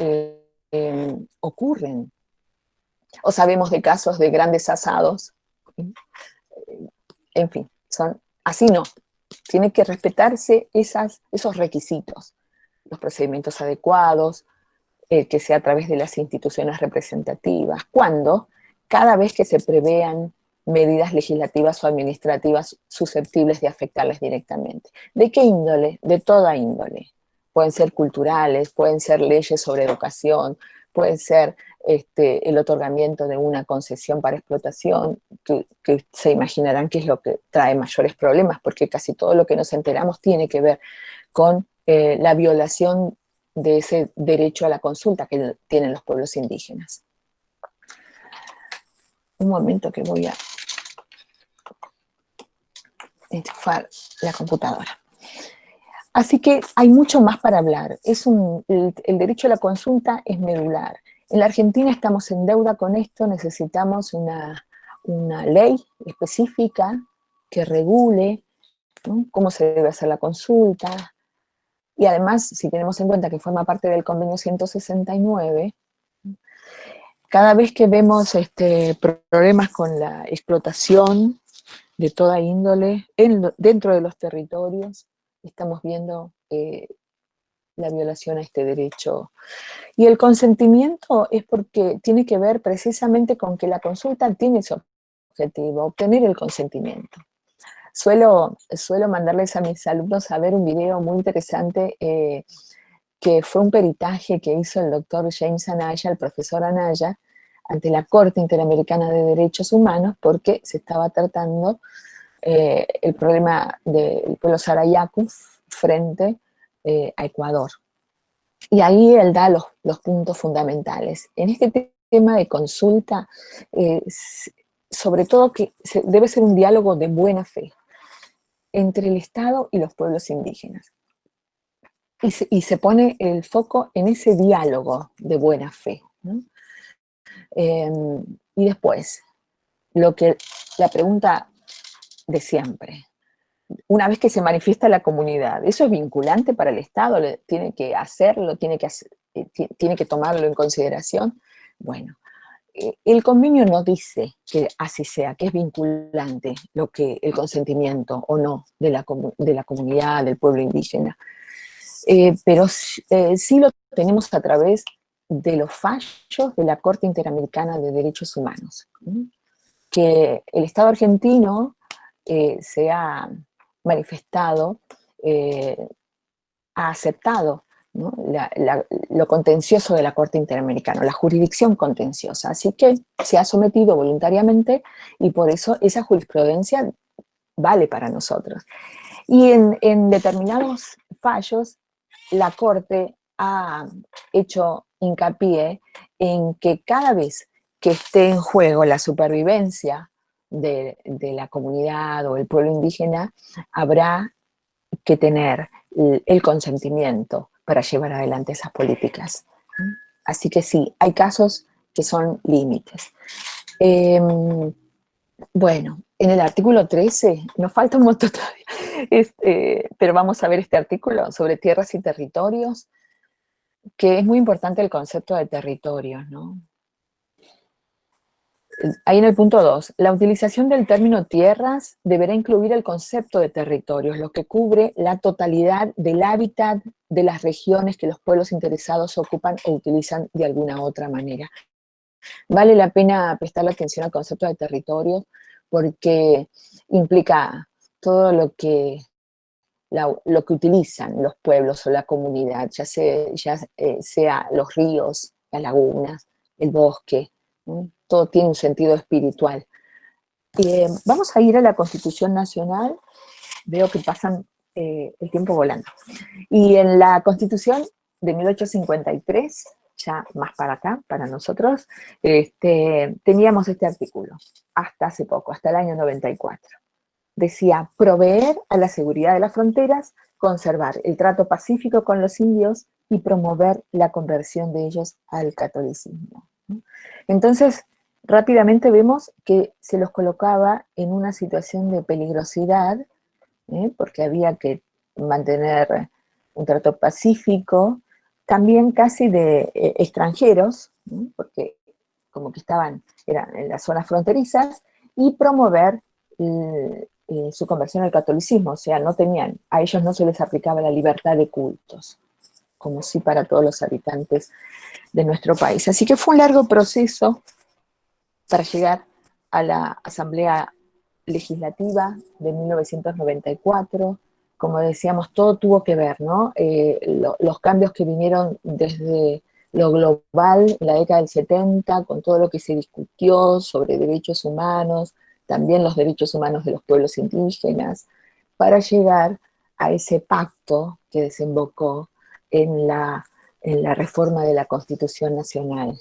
ocurren. O sabemos de casos de grandes asados. En fin, así no. Tiene que respetarse esos requisitos, los procedimientos adecuados, que sea a través de las instituciones representativas. Cuando, cada vez que se prevean medidas legislativas o administrativas susceptibles de afectarles directamente. ¿De qué índole? De toda índole. Pueden ser culturales, pueden ser leyes sobre educación, pueden ser el otorgamiento de una concesión para explotación, que se imaginarán que es lo que trae mayores problemas, porque casi todo lo que nos enteramos tiene que ver con la violación de ese derecho a la consulta que tienen los pueblos indígenas. Un momento que voy a enchufar la computadora. Así que hay mucho más para hablar. El derecho a la consulta es medular. En la Argentina estamos en deuda con esto, necesitamos una ley específica que regule, ¿no?, cómo se debe hacer la consulta. Y además, si tenemos en cuenta que forma parte del convenio 169, cada vez que vemos problemas con la explotación de toda índole dentro de los territorios, estamos viendo la violación a este derecho. Y el consentimiento es porque tiene que ver precisamente con que la consulta tiene ese objetivo, obtener el consentimiento. Suelo mandarles a mis alumnos a ver un video muy interesante que fue un peritaje que hizo el doctor James Anaya, el profesor Anaya, ante la Corte Interamericana de Derechos Humanos, porque se estaba tratando el problema del pueblo Sarayaku frente a Ecuador. Y ahí él da los puntos fundamentales. En este tema de consulta, sobre todo que debe ser un diálogo de buena fe entre el Estado y los pueblos indígenas. Y se pone el foco en ese diálogo de buena fe, ¿no? Y después, la pregunta de siempre, una vez que se manifiesta la comunidad, ¿eso es vinculante para el Estado? ¿Tiene que hacerlo? ¿Tiene que tomarlo en consideración? Bueno, el convenio no dice que así sea, que es vinculante el consentimiento o no de la comunidad, del pueblo indígena. Pero sí lo tenemos a través de los fallos de la Corte Interamericana de Derechos Humanos, ¿sí? Que el Estado argentino se ha manifestado, ha aceptado, ¿no? Lo contencioso de la Corte Interamericana, la jurisdicción contenciosa. Así que se ha sometido voluntariamente y por eso esa jurisprudencia vale para nosotros. Y en determinados fallos, la Corte ha hecho hincapié en que cada vez que esté en juego la supervivencia de la comunidad o el pueblo indígena, habrá que tener el consentimiento para llevar adelante esas políticas. Así que sí, hay casos que son límites. Bueno, en el artículo 13, nos falta un montón todavía, pero vamos a ver este artículo sobre tierras y territorios, que es muy importante el concepto de territorios, ¿no? Ahí en el punto 2, la utilización del término tierras deberá incluir el concepto de territorios, lo que cubre la totalidad del hábitat de las regiones que los pueblos interesados ocupan o utilizan de alguna otra manera. Vale la pena prestarle atención al concepto de territorio porque implica todo lo que utilizan los pueblos o la comunidad, ya sea los ríos, las lagunas, el bosque, ¿no? Todo tiene un sentido espiritual. Vamos a ir a la Constitución Nacional, veo que pasan el tiempo volando. Y en la Constitución de 1853, ya más para acá, para nosotros, teníamos este artículo, hasta hace poco, hasta el año 94. Decía, proveer a la seguridad de las fronteras, conservar el trato pacífico con los indios y promover la conversión de ellos al catolicismo. Entonces, rápidamente vemos que se los colocaba en una situación de peligrosidad, porque había que mantener un trato pacífico, también casi de extranjeros, porque como que eran en las zonas fronterizas, y promover su conversión al catolicismo, o sea, a ellos no se les aplicaba la libertad de cultos, como sí para todos los habitantes de nuestro país. Así que fue un largo proceso para llegar a la Asamblea Legislativa de 1994. Como decíamos, todo tuvo que ver, ¿no? Los cambios que vinieron desde lo global en la década del 70, con todo lo que se discutió sobre derechos humanos, también los derechos humanos de los pueblos indígenas, para llegar a ese pacto que desembocó en la reforma de la Constitución Nacional,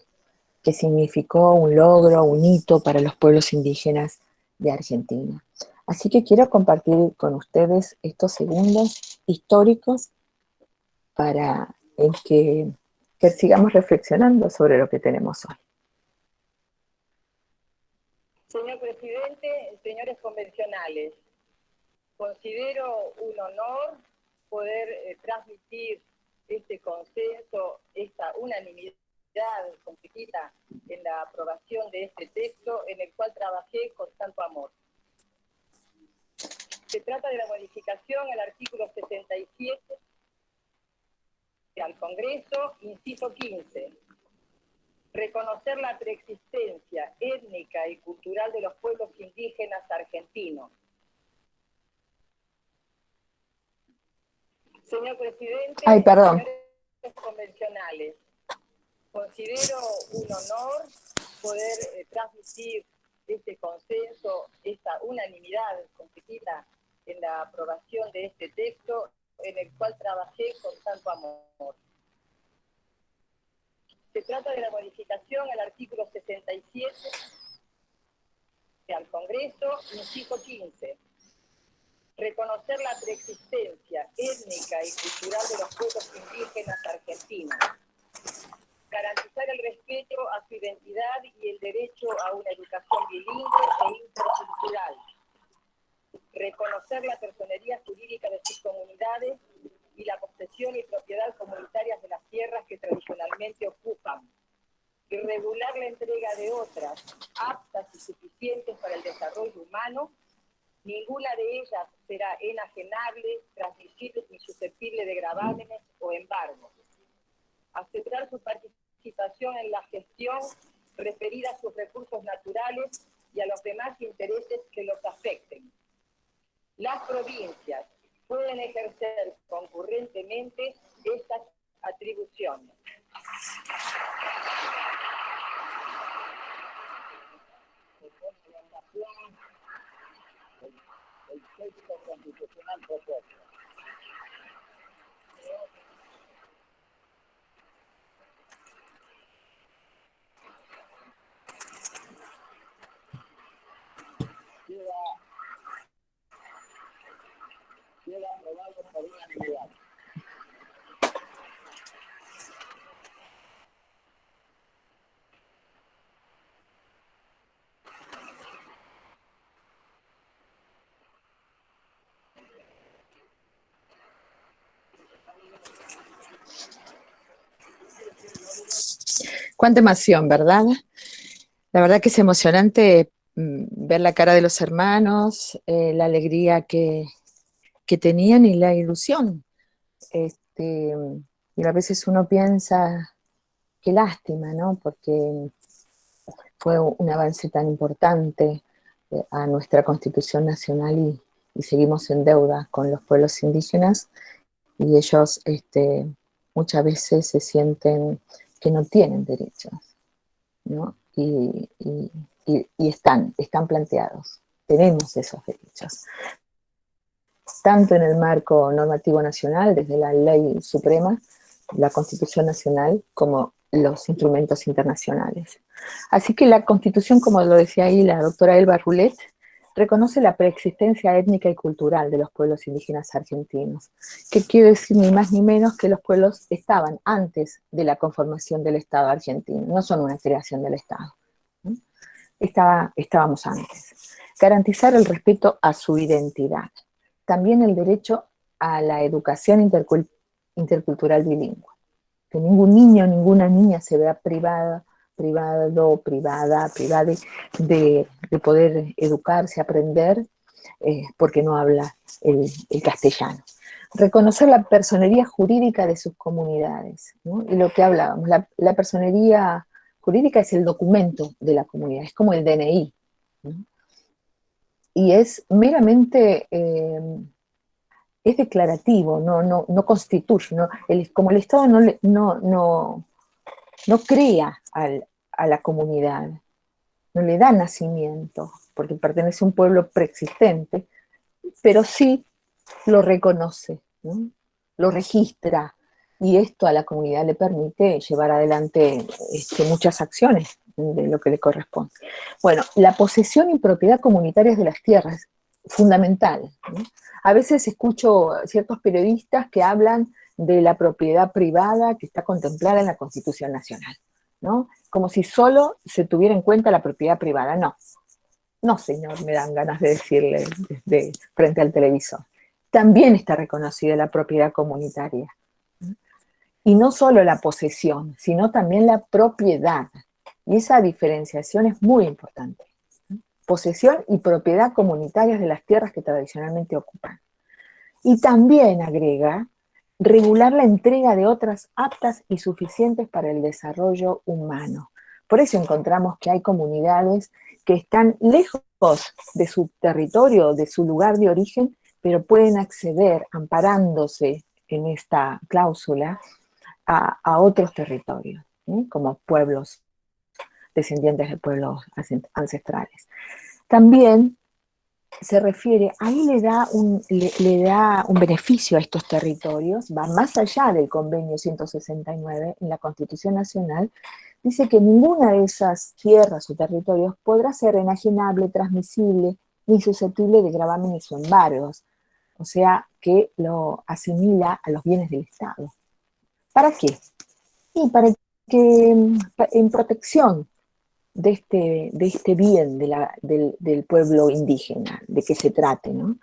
que significó un logro, un hito para los pueblos indígenas de Argentina. Así que quiero compartir con ustedes estos segundos históricos para que sigamos reflexionando sobre lo que tenemos hoy. Señor presidente, señores convencionales, considero un honor poder transmitir este consenso, esta unanimidad completa en la aprobación de este texto en el cual trabajé con tanto amor. Se trata de la modificación al artículo 77 al Congreso, inciso 15. Reconocer la preexistencia étnica y cultural de los pueblos indígenas argentinos. Señor presidente... Ay, perdón. convencionales, considero un honor poder transmitir este consenso, esta unanimidad conseguida en la aprobación de este texto, en el cual trabajé con tanto amor. Se trata de la modificación al artículo 67 al Congreso, inciso 15. Reconocer la preexistencia étnica y cultural de los pueblos indígenas argentinos. Garantizar el respeto a su identidad y el derecho a una educación bilingüe e intercultural. Reconocer la personería jurídica de sus comunidades y la posesión y propiedad comunitarias de las tierras que tradicionalmente ocupan. Y regular la entrega de otras, aptas y suficientes para el desarrollo humano. Ninguna de ellas será enajenable, transmisible ni susceptible de gravámenes o embargos. Aceptar su participación en la gestión referida a sus recursos naturales y a los demás intereses que los afecten. Las provincias pueden ejercer concurrentemente estas atribuciones. El texto constitucional propuesto. Queda aprobado por unanimidad. Cuánta emoción, ¿verdad? La verdad que es emocionante ver la cara de los hermanos, la alegría que tenían y la ilusión. Y a veces uno piensa, qué lástima, ¿no? Porque fue un avance tan importante a nuestra Constitución Nacional y seguimos en deuda con los pueblos indígenas y ellos muchas veces se sienten que no tienen derechos, ¿no? Y están planteados. Tenemos esos derechos. Tanto en el marco normativo nacional, desde la ley suprema, la Constitución Nacional, como los instrumentos internacionales. Así que la Constitución, como lo decía ahí la doctora Elba Rulet, reconoce la preexistencia étnica y cultural de los pueblos indígenas argentinos, que quiere decir ni más ni menos que los pueblos estaban antes de la conformación del Estado argentino, no son una creación del Estado. Estábamos antes. Garantizar el respeto a su identidad. También el derecho a la educación intercultural bilingüe. Que ningún niño, ninguna niña se vea privada de poder educarse, aprender, porque no habla el castellano. Reconocer la personería jurídica de sus comunidades, ¿no? Y lo que hablábamos, la personería jurídica es el documento de la comunidad, es como el DNI, ¿no? Y es meramente, es declarativo, no constituye, como el Estado no crea a la comunidad, no le da nacimiento, porque pertenece a un pueblo preexistente, pero sí lo reconoce, ¿no? Lo registra, y esto a la comunidad le permite llevar adelante muchas acciones de lo que le corresponde. Bueno, la posesión y propiedad comunitarias de las tierras, fundamental, ¿no? A veces escucho ciertos periodistas que hablan de la propiedad privada que está contemplada en la Constitución Nacional, ¿no? Como si solo se tuviera en cuenta la propiedad privada. No, señor, me dan ganas de decirle frente al televisor. También está reconocida la propiedad comunitaria. Y no solo la posesión, sino también la propiedad. Y esa diferenciación es muy importante. Posesión y propiedad comunitarias de las tierras que tradicionalmente ocupan. Y también agrega regular la entrega de otras aptas y suficientes para el desarrollo humano. Por eso encontramos que hay comunidades que están lejos de su territorio, de su lugar de origen, pero pueden acceder, amparándose en esta cláusula, a otros territorios, ¿sí? Como pueblos descendientes de pueblos ancestrales. También se refiere, ahí le da un beneficio a estos territorios, va más allá del convenio 169 en la Constitución Nacional, dice que ninguna de esas tierras o territorios podrá ser enajenable, transmisible, ni susceptible de gravámenes o embargos, o sea, que lo asimila a los bienes del Estado. ¿Para qué? Y para que en protección de este bien del pueblo indígena, de que se trate, ¿no?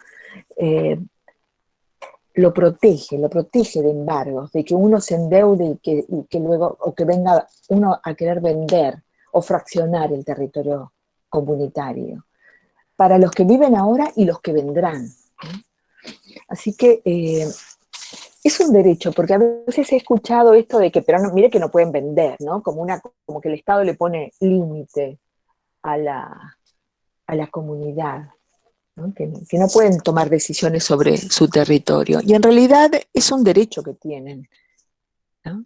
Lo protege de embargos, de que uno se endeude y que luego, o que venga uno a querer vender o fraccionar el territorio comunitario, para los que viven ahora y los que vendrán, ¿no? Así que es un derecho, porque a veces he escuchado esto de que, pero no, mire que no pueden vender, ¿no? Como que el Estado le pone límite a la comunidad, ¿no? Que no pueden tomar decisiones sobre su territorio. Y en realidad es un derecho que tienen, ¿no?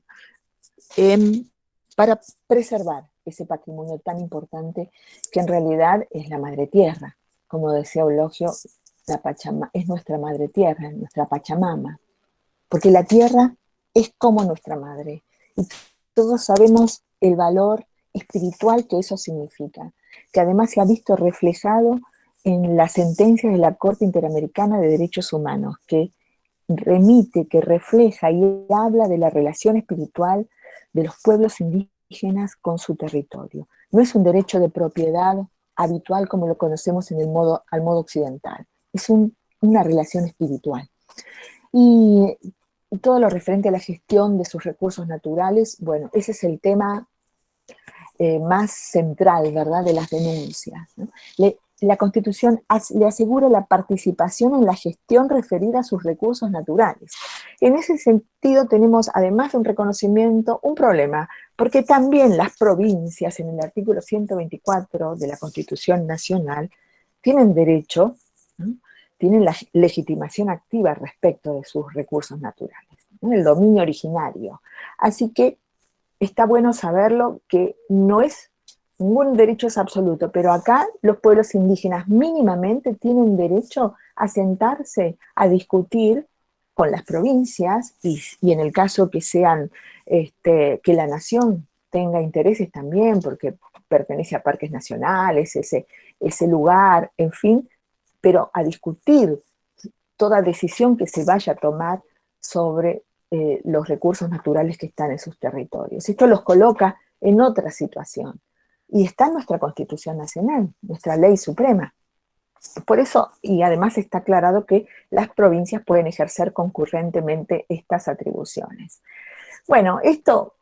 Para preservar ese patrimonio tan importante que en realidad es la madre tierra. Como decía Eulogio, la Pachamama es nuestra madre tierra, nuestra Pachamama, porque la tierra es como nuestra madre. Y todos sabemos el valor espiritual que eso significa, que además se ha visto reflejado en las sentencias de la Corte Interamericana de Derechos Humanos, que remite, que refleja y habla de la relación espiritual de los pueblos indígenas con su territorio. No es un derecho de propiedad habitual como lo conocemos al modo occidental, es una relación espiritual. Y todo lo referente a la gestión de sus recursos naturales, bueno, ese es el tema más central, ¿verdad?, de las denuncias, ¿no? La Constitución le asegura la participación en la gestión referida a sus recursos naturales. En ese sentido tenemos, además de un reconocimiento, un problema, porque también las provincias, en el artículo 124 de la Constitución Nacional, tienen derecho, ¿no?, tienen la legitimación activa respecto de sus recursos naturales, ¿no?, el dominio originario. Así que está bueno saberlo, que no es, ningún derecho es absoluto, pero acá los pueblos indígenas mínimamente tienen derecho a sentarse, a discutir con las provincias y en el caso que sean, que la nación tenga intereses también, porque pertenece a parques nacionales, ese lugar, en fin, pero a discutir toda decisión que se vaya a tomar sobre los recursos naturales que están en sus territorios. Esto los coloca en otra situación. Y está en nuestra Constitución Nacional, nuestra ley suprema. Por eso, y además está aclarado que las provincias pueden ejercer concurrentemente estas atribuciones. Bueno, esto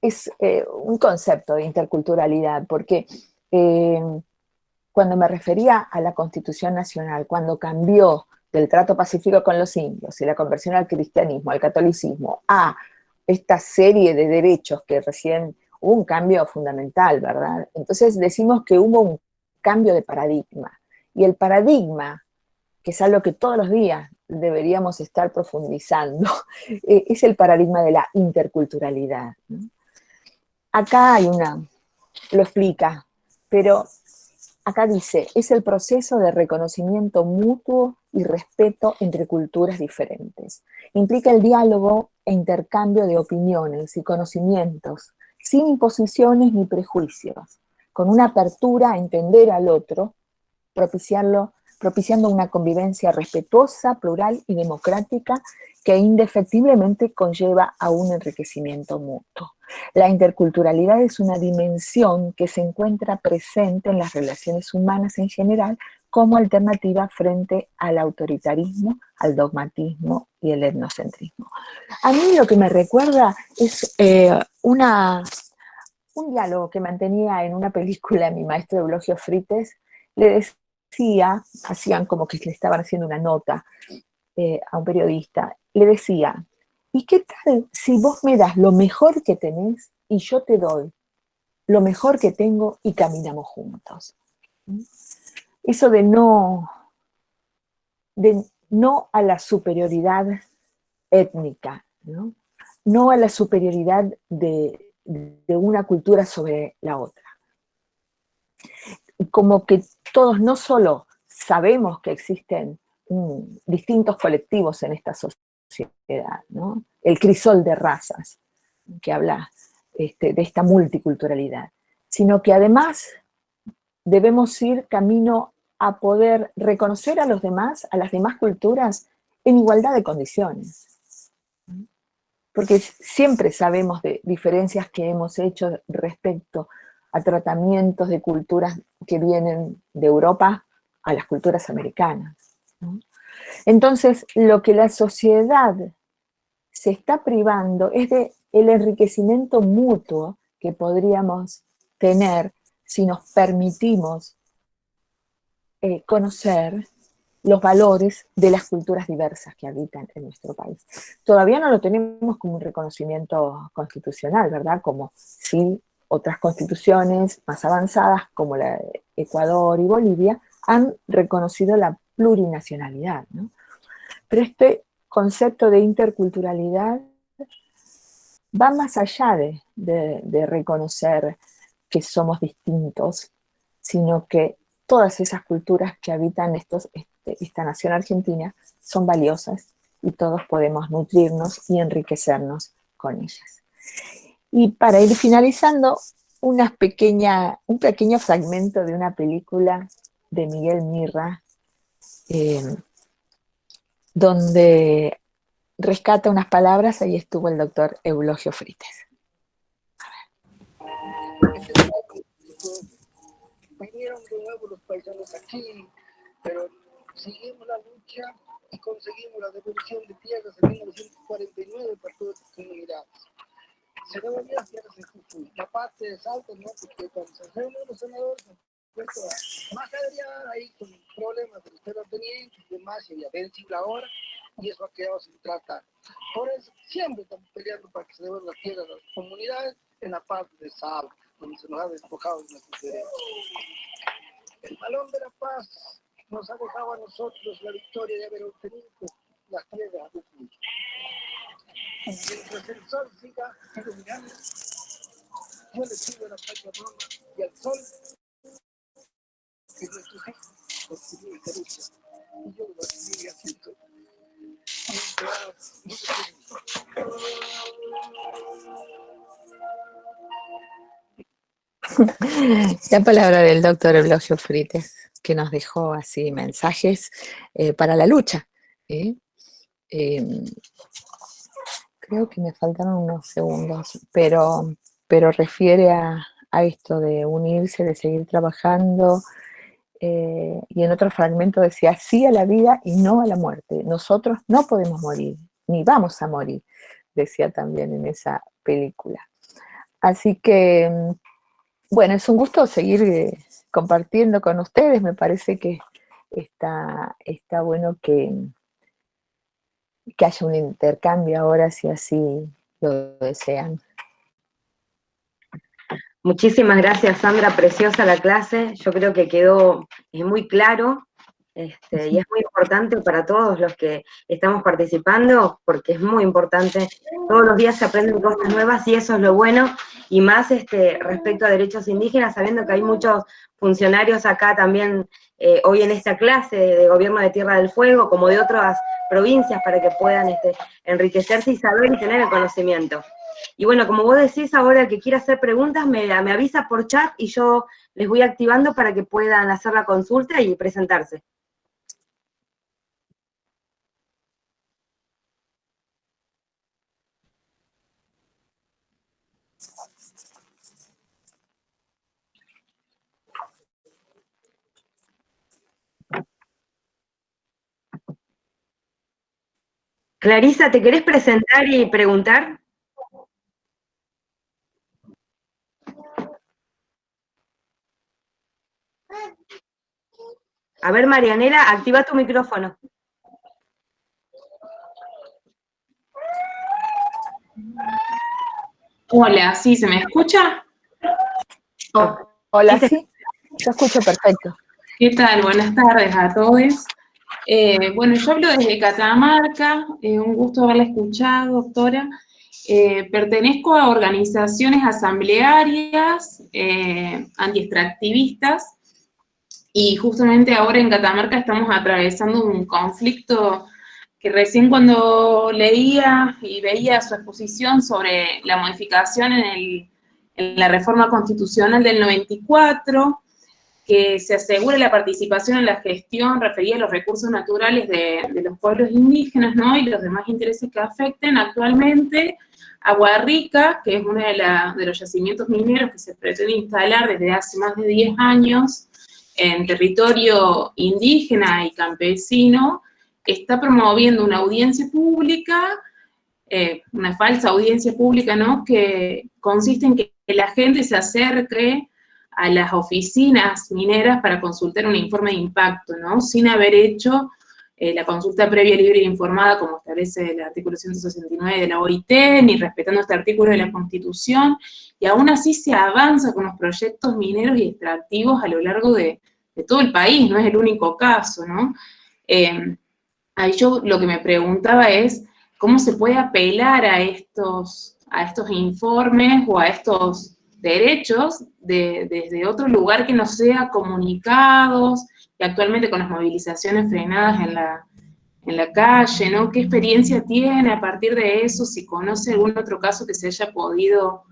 es un concepto de interculturalidad, porque cuando me refería a la Constitución Nacional, cuando cambió del trato pacífico con los indios y la conversión al cristianismo, al catolicismo, a esta serie de derechos que recién hubo un cambio fundamental, ¿verdad? Entonces decimos que hubo un cambio de paradigma. Y el paradigma, que es algo que todos los días deberíamos estar profundizando, es el paradigma de la interculturalidad, ¿no? Acá lo explica, pero acá dice, es el proceso de reconocimiento mutuo y respeto entre culturas diferentes. Implica el diálogo e intercambio de opiniones y conocimientos, sin imposiciones ni prejuicios, con una apertura a entender al otro, propiciando una convivencia respetuosa, plural y democrática que indefectiblemente conlleva a un enriquecimiento mutuo. La interculturalidad es una dimensión que se encuentra presente en las relaciones humanas en general como alternativa frente al autoritarismo, al dogmatismo y el etnocentrismo. A mí lo que me recuerda es un diálogo que mantenía en una película mi maestro Eulogio Frites. Le decía, hacían como que le estaban haciendo una nota a un periodista, le decía, ¿y qué tal si vos me das lo mejor que tenés y yo te doy lo mejor que tengo y caminamos juntos? Eso de no a la superioridad étnica, ¿no? no a la superioridad de una cultura sobre la otra. Como que todos no solo sabemos que existen distintos colectivos en esta sociedad, ¿no? El crisol de razas que habla de esta multiculturalidad, sino que además debemos ir camino a poder reconocer a los demás, a las demás culturas, en igualdad de condiciones. Porque siempre sabemos de diferencias que hemos hecho respecto a tratamientos de culturas que vienen de Europa a las culturas americanas, ¿no? Entonces, lo que la sociedad se está privando es de el enriquecimiento mutuo que podríamos tener si nos permitimos conocer los valores de las culturas diversas que habitan en nuestro país. Todavía no lo tenemos como un reconocimiento constitucional, ¿verdad? Como sí otras constituciones más avanzadas, como la de Ecuador y Bolivia, han reconocido la plurinacionalidad, ¿no? Pero este concepto de interculturalidad va más allá de reconocer que somos distintos, sino que todas esas culturas que habitan esta nación argentina son valiosas y todos podemos nutrirnos y enriquecernos con ellas. Y para ir finalizando, un pequeño fragmento de una película de Miguel Mirra, donde rescata unas palabras. Ahí estuvo el doctor Eulogio Frites. Vinieron de nuevo los paisanos aquí, pero seguimos la lucha y conseguimos la devolución de tierras en 1949 para todas las comunidades. Se devolvieron las tierras en Jujuy. La parte de Salta, ¿no? Porque cuando se reúnen los senadores, más allá ahí con problemas de los terratenientes y demás, y había vencido la hora, y eso ha quedado sin tratar. Por eso siempre estamos peleando para que se devuelvan las tierras a las comunidades en la parte de Salta, donde se nos ha despojado de nuestros derechos. El balón de la paz nos ha dejado a nosotros la victoria de haber obtenido las tierras de Jujuy. Mientras el sol siga iluminando, yo le pido a la Patria Roma y al sol que nuestros hijos continúen esta lucha. Y yo lo seguiré haciendo. Mientras no se La palabra del doctor Eulogio Frites, que nos dejó así mensajes para la lucha. Creo que me faltaron unos segundos, pero refiere a esto de unirse, de seguir trabajando, y en otro fragmento decía, sí a la vida y no a la muerte. Nosotros no podemos morir, ni vamos a morir, decía también en esa película. Así que, bueno, es un gusto seguir compartiendo con ustedes. Me parece que está bueno que haya un intercambio ahora, si así lo desean. Muchísimas gracias, Sandra, preciosa la clase, yo creo que quedó muy claro, y es muy importante para todos los que estamos participando, porque es muy importante, todos los días se aprenden cosas nuevas y eso es lo bueno, y más respecto a derechos indígenas, sabiendo que hay muchos funcionarios acá también hoy en esta clase de Gobierno de Tierra del Fuego, como de otras provincias, para que puedan enriquecerse y saber y tener el conocimiento. Y bueno, como vos decís, ahora el que quiera hacer preguntas me avisa por chat y yo les voy activando para que puedan hacer la consulta y presentarse. Clarisa, ¿te querés presentar y preguntar? A ver, Marianela, activa tu micrófono. Hola, ¿sí se me escucha? Hola, sí, yo escucho perfecto. ¿Qué tal? Buenas tardes a todos. Bueno, yo hablo desde Catamarca, un gusto haberla escuchado, doctora. pertenezco a organizaciones asamblearias, anti-extractivistas, y justamente ahora en Catamarca estamos atravesando un conflicto que recién cuando leía y veía su exposición sobre la modificación en la reforma constitucional del 94, que se asegure la participación en la gestión referida a los recursos naturales de los pueblos indígenas, ¿no? Y los demás intereses que afecten actualmente Agua Rica, que es uno de los yacimientos mineros que se pretende instalar desde hace más de 10 años en territorio indígena y campesino, está promoviendo una audiencia pública, una falsa audiencia pública, ¿no? Que consiste en que la gente se acerque a las oficinas mineras para consultar un informe de impacto, ¿no? Sin haber hecho la consulta previa, libre e informada, como establece el artículo 169 de la OIT, ni respetando este artículo de la Constitución, y aún así se avanza con los proyectos mineros y extractivos a lo largo de todo el país, no es el único caso, ¿no? Ahí yo lo que me preguntaba es, ¿cómo se puede apelar a estos informes o a estos derechos desde otro lugar que no sea comunicados, y actualmente con las movilizaciones frenadas en la calle, ¿no? ¿Qué experiencia tiene a partir de eso? Si conoce algún otro caso que se haya podido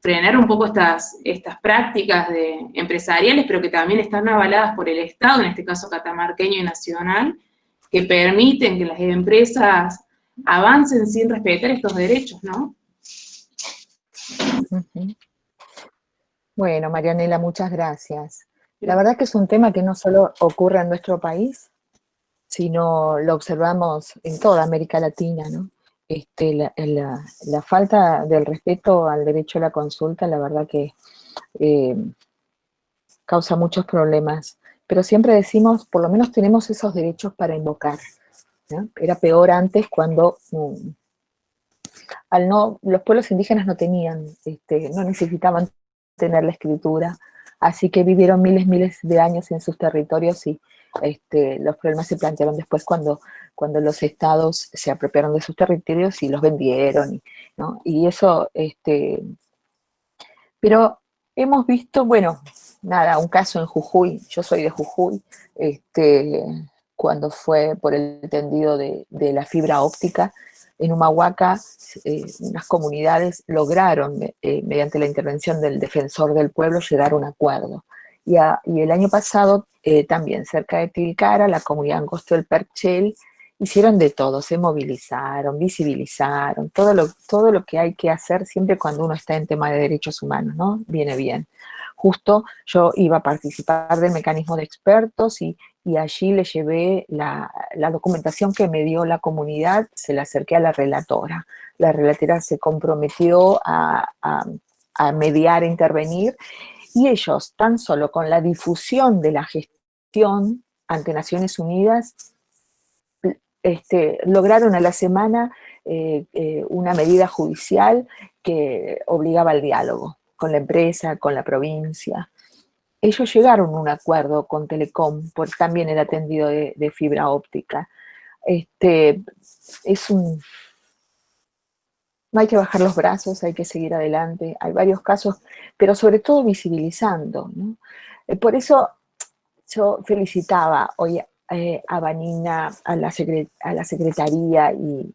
frenar un poco estas prácticas empresariales, pero que también están avaladas por el Estado, en este caso catamarqueño y nacional, que permiten que las empresas avancen sin respetar estos derechos, ¿no? Bueno, Marianela, muchas gracias. La verdad que es un tema que no solo ocurre en nuestro país, sino lo observamos en toda América Latina, ¿no? La falta del respeto al derecho a la consulta, la verdad que causa muchos problemas. Pero siempre decimos, por lo menos tenemos esos derechos para invocar, ¿no? Era peor antes cuando los pueblos indígenas no tenían, no necesitaban tener la escritura, así que vivieron miles de años en sus territorios y los problemas se plantearon después cuando los estados se apropiaron de sus territorios y los vendieron, ¿no? Y eso, pero hemos visto, bueno, nada, un caso en Jujuy, yo soy de Jujuy, cuando fue por el tendido de la fibra óptica, en Humahuaca, unas comunidades lograron, mediante la intervención del defensor del pueblo, llegar a un acuerdo. Y el año pasado, también cerca de Tilcara, la comunidad Angosto del Perchel, hicieron de todo, se movilizaron, visibilizaron, todo lo que hay que hacer siempre cuando uno está en tema de derechos humanos, ¿no? Viene bien. Justo yo iba a participar del mecanismo de expertos y allí le llevé la documentación que me dio la comunidad, se la acerqué a la relatora. La relatora se comprometió a mediar, a intervenir, y ellos, tan solo con la difusión de la gestión ante Naciones Unidas, lograron a la semana una medida judicial que obligaba al diálogo con la empresa, con la provincia. Ellos llegaron a un acuerdo con Telecom, porque también era tendido de fibra óptica. No hay que bajar los brazos, hay que seguir adelante. Hay varios casos, pero sobre todo visibilizando, ¿no? Por eso yo felicitaba hoy a Vanina, a la Secretaría y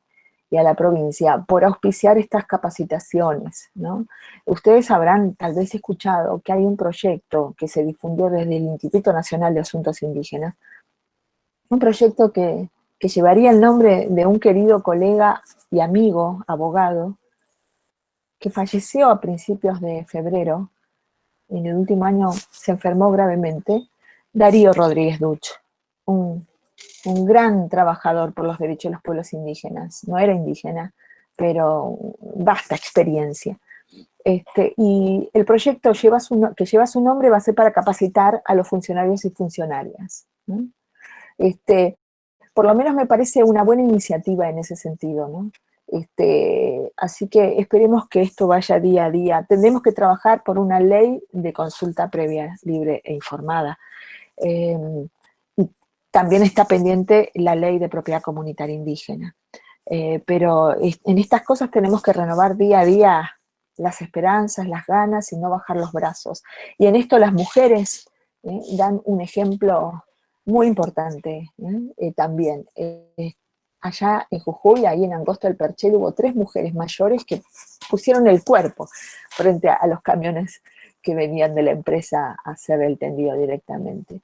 a la provincia por auspiciar estas capacitaciones, ¿no? Ustedes habrán tal vez escuchado que hay un proyecto que se difundió desde el Instituto Nacional de Asuntos Indígenas, un proyecto que llevaría el nombre de un querido colega y amigo, abogado, que falleció a principios de febrero. En el último año se enfermó gravemente, Darío Rodríguez Duch, un gran trabajador por los derechos de los pueblos indígenas. No era indígena, pero vasta experiencia. Y el proyecto que lleva su nombre va a ser para capacitar a los funcionarios y funcionarias, ¿no? Por lo menos me parece una buena iniciativa en ese sentido, ¿no? Así que esperemos que esto vaya día a día. Tendremos que trabajar por una ley de consulta previa, libre e informada. Y también está pendiente la ley de propiedad comunitaria indígena. pero en estas cosas tenemos que renovar día a día las esperanzas, las ganas y no bajar los brazos. Y en esto las mujeres dan un ejemplo muy importante también. Allá en Jujuy, ahí en Angosto del Perchel, hubo 3 mujeres mayores que pusieron el cuerpo frente a los camiones que venían de la empresa a hacer el tendido directamente.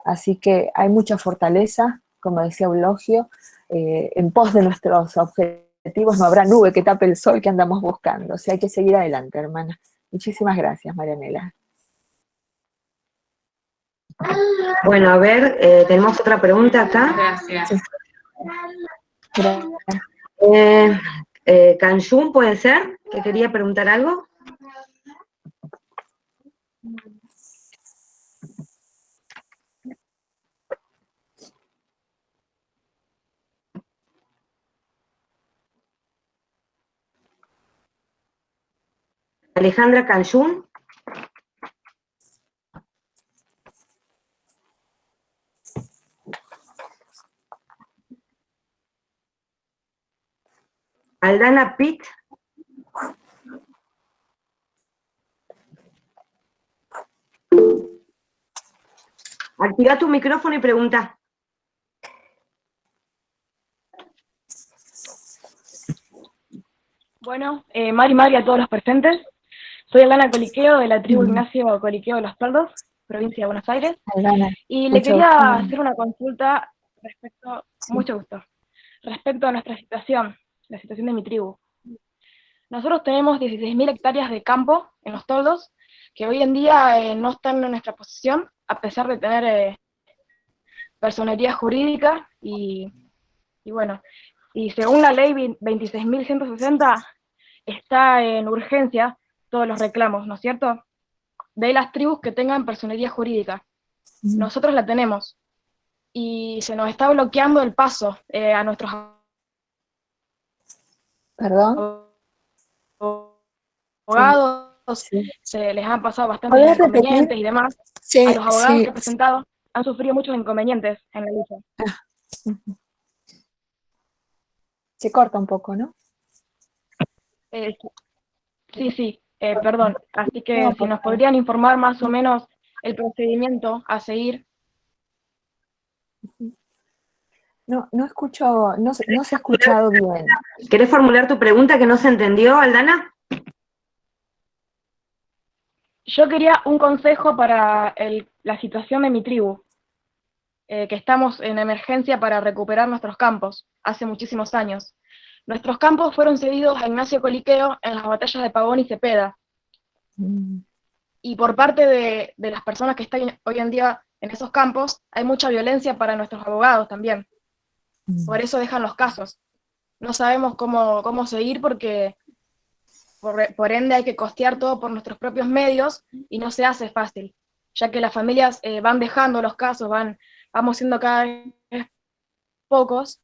Así que hay mucha fortaleza, como decía Eulogio, en pos de nuestros objetivos no habrá nube que tape el sol que andamos buscando. O sea, hay que seguir adelante, hermana. Muchísimas gracias, Marianela. Bueno, a ver, tenemos otra pregunta acá. Gracias. Kanjun, ¿puede ser? ¿Que quería preguntar algo? Alejandra Kanjun. Aldana Pitt. Activa tu micrófono y pregunta. Bueno, Mari a todos los presentes. Soy Aldana Coliqueo de la tribu Ignacio Coliqueo de los Toldos, provincia de Buenos Aires. Aldana, Y le mucho quería gusto. hacer una consulta respecto, mucho gusto, respecto a nuestra situación, la situación de mi tribu. Nosotros tenemos 16.000 hectáreas de campo en los Toldos, que hoy en día no están en nuestra posesión, a pesar de tener personería jurídica y bueno, y según la ley 26.160 está en urgencia todos los reclamos, ¿no es cierto? De las tribus que tengan personería jurídica. Nosotros la tenemos. Y se nos está bloqueando el paso a nuestros ¿Perdón? abogados, Sí. se les han pasado bastantes ¿Podés inconvenientes repetir? y demás. Sí, A los abogados sí. que he presentado han sufrido muchos inconvenientes en la lucha. Se corta un poco, ¿no? Sí, perdón. Así que No, si por nos favor. podrían informar más o menos el procedimiento a seguir. No escucho, no se ha escuchado bien. ¿Querés formular tu pregunta que no se entendió, Aldana? Yo quería un consejo para la situación de mi tribu, que estamos en emergencia para recuperar nuestros campos, hace muchísimos años. Nuestros campos fueron cedidos a Ignacio Coliqueo en las batallas de Pavón y Cepeda. Y por parte de las personas que están hoy en día en esos campos, hay mucha violencia para nuestros abogados también. Por eso dejan los casos. No sabemos cómo seguir porque por ende hay que costear todo por nuestros propios medios y no se hace fácil, ya que las familias van dejando los casos, vamos siendo cada vez pocos,